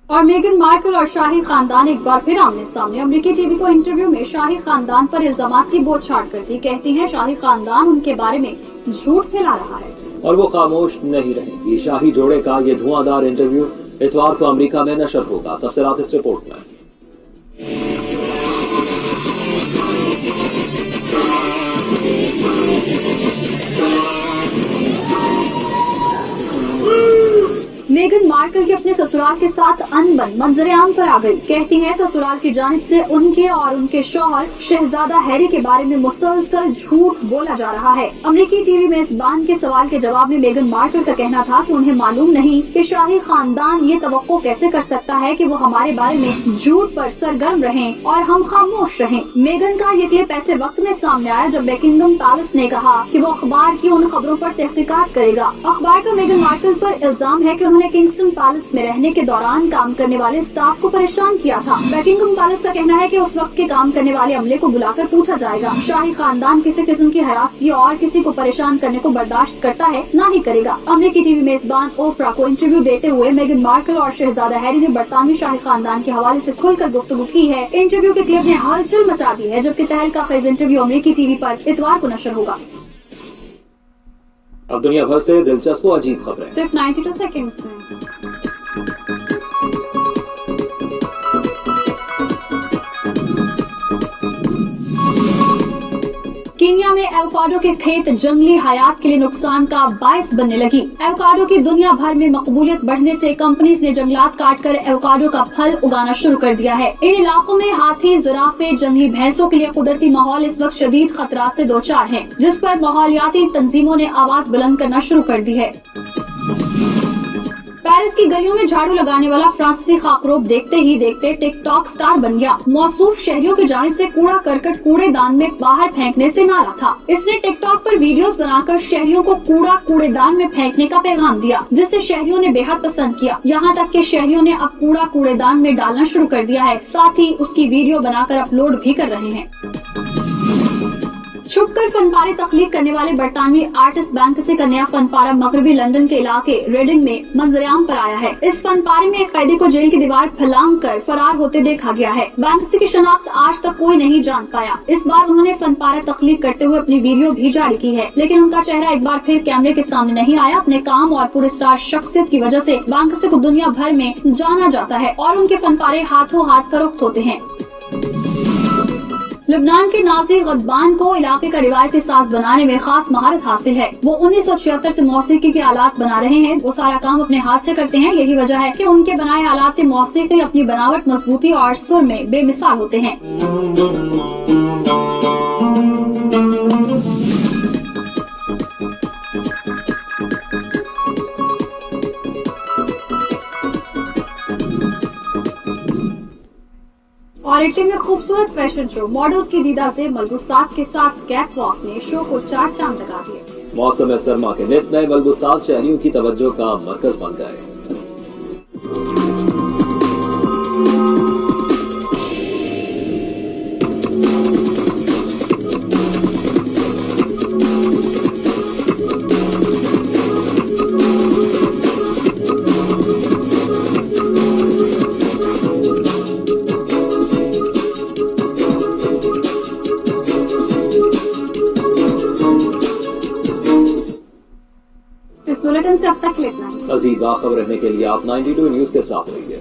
और मेगन मार्कल और शाही खानदान एक बार फिर आमने सामने। अमेरिकी टीवी को इंटरव्यू में शाही खानदान पर इल्जामात की बौछार करती कहती हैं शाही खानदान उनके बारे में झूठ फैला रहा है और वो खामोश नहीं रहेंगी। शाही जोड़े का ये धुआंधार इंटरव्यू इतवार को अमेरिका में नशर होगा। तफसीलात इस रिपोर्ट में। मेगन मार्कल के अपने ससुराल के साथ अनबन मंजरेआम पर आ गई। कहती हैं ससुराल की जानिब से उनके और उनके शौहर शहजादा हैरी के बारे में मुसलसल झूठ बोला जा रहा है। अमेरिकी टीवी में इस बान के सवाल के जवाब में मेगन मार्कल का कहना था कि उन्हें मालूम नहीं कि शाही खानदान ये तवक्को कैसे कर सकता है कि वो हमारे बारे में झूठ पर सरगर्म रहें और हम खामोश रहें। मेगन का ये क्लिप ऐसे वक्त में सामने आया जब बकिंघम पैलेस ने कहा कि वो अखबार की उन खबरों पर तहकीकात करेगा। अखबार का मेगन मार्कल पर इल्जाम है कि उन्होंने किंगस्टन पैलेस में रहने के दौरान काम करने वाले स्टाफ को परेशान किया था। बकिंघम पैलेस का कहना है कि उस वक्त के काम करने वाले अमले को बुलाकर पूछा जाएगा। शाही खानदान किसी किस्म की हरासगी और किसी को परेशान करने को बर्दाश्त करता है ना ही करेगा। अमले की टीवी मेजबान ओपरा को इंटरव्यू देते हुए मेगन मार्कल और शहजादा हैरी ने बरतानवी शाही खानदान के हवाले से खुलकर गुफ्तगू की है। इंटरव्यू के क्लिप ने हलचल मचा दी है, जबकि तहलका खेज इंटरव्यू अमरीकी टीवी पर इतवार को नशर होगा। अब दुनिया भर से दिलचस्प और अजीब खबरें सिर्फ 92 सेकंड्स में। कीनिया में एवोकाडो के खेत जंगली हयात के लिए नुकसान का बायस बनने लगी। एवोकाडो की दुनिया भर में मकबूलियत बढ़ने से कंपनीज ने जंगलात काटकर एवोकाडो का फल उगाना शुरू कर दिया है। इन इलाकों में हाथी, जिराफे, जंगली भैंसों के लिए कुदरती माहौल इस वक्त शदीद खतरात से दो चार है, जिस पर माहौलियाती तंजीमों ने आवाज बुलंद करना शुरू कर दी है। पेरिस की गलियों में झाड़ू लगाने वाला फ्रांसीसी खाकरोब देखते ही देखते टिकटॉक स्टार बन गया। मौसूफ शहरियों की जानिब से कूड़ा करकट कूड़ेदान में बाहर फेंकने से नारा था। इसने टिकटॉक पर वीडियोस बनाकर शहरियों को कूड़ा कूड़ेदान में फेंकने का पैगाम दिया, जिसे शहरियों ने बेहद पसंद किया। यहाँ तक कि शहरियों ने अब कूड़ा कूड़ेदान में डालना शुरू कर दिया है, साथ ही उसकी वीडियो बनाकर अपलोड भी कर रहे हैं। छुपकर फनपारे तख्लीक करने वाले बरतानवी आर्टिस्ट बैंक्सी का नया फनपारा मगरबी लंदन के इलाके रेडिंग में मंजरेआम पर आया है। इस फनपारे में एक कैदी को जेल की दीवार फलांग कर फरार होते देखा गया है। बैंक्सी की शनाख्त आज तक कोई नहीं जान पाया। इस बार उन्होंने फनपारा तख्लीक करते हुए अपनी वीडियो भी जारी की है, लेकिन उनका चेहरा एक बार फिर कैमरे के सामने नहीं आया। अपने काम और पूरे स्टार शख्सियत की वजह से बैंक्सी को दुनिया भर में जाना जाता है और उनके फनपारे हाथों हाथ फरोख्त होते हैं। लबनान के नासिर गदबान को इलाके का रिवायती साज बनाने में खास महारत हासिल है। वो 1976 से मौसीकी के आलात बना रहे हैं। वो सारा काम अपने हाथ से करते हैं। यही वजह है कि उनके बनाए आलात मौसीकी अपनी बनावट, मजबूती और सुर में बेमिसाल होते हैं। और इटली में खूबसूरत फैशन शो मॉडल्स की दीदा ज़ेब मलबूसात के साथ कैट वॉक ने शो को 4 चांद लगा दिए। मौसम सरमा के नित नए मलबूसात शहरियों की तवज्जो का मरकज बन गए। इस बुलेटिन से अब तक इतना ही। मज़ीद बाखबर रहने के लिए आप 92 न्यूज़ के साथ रहिए।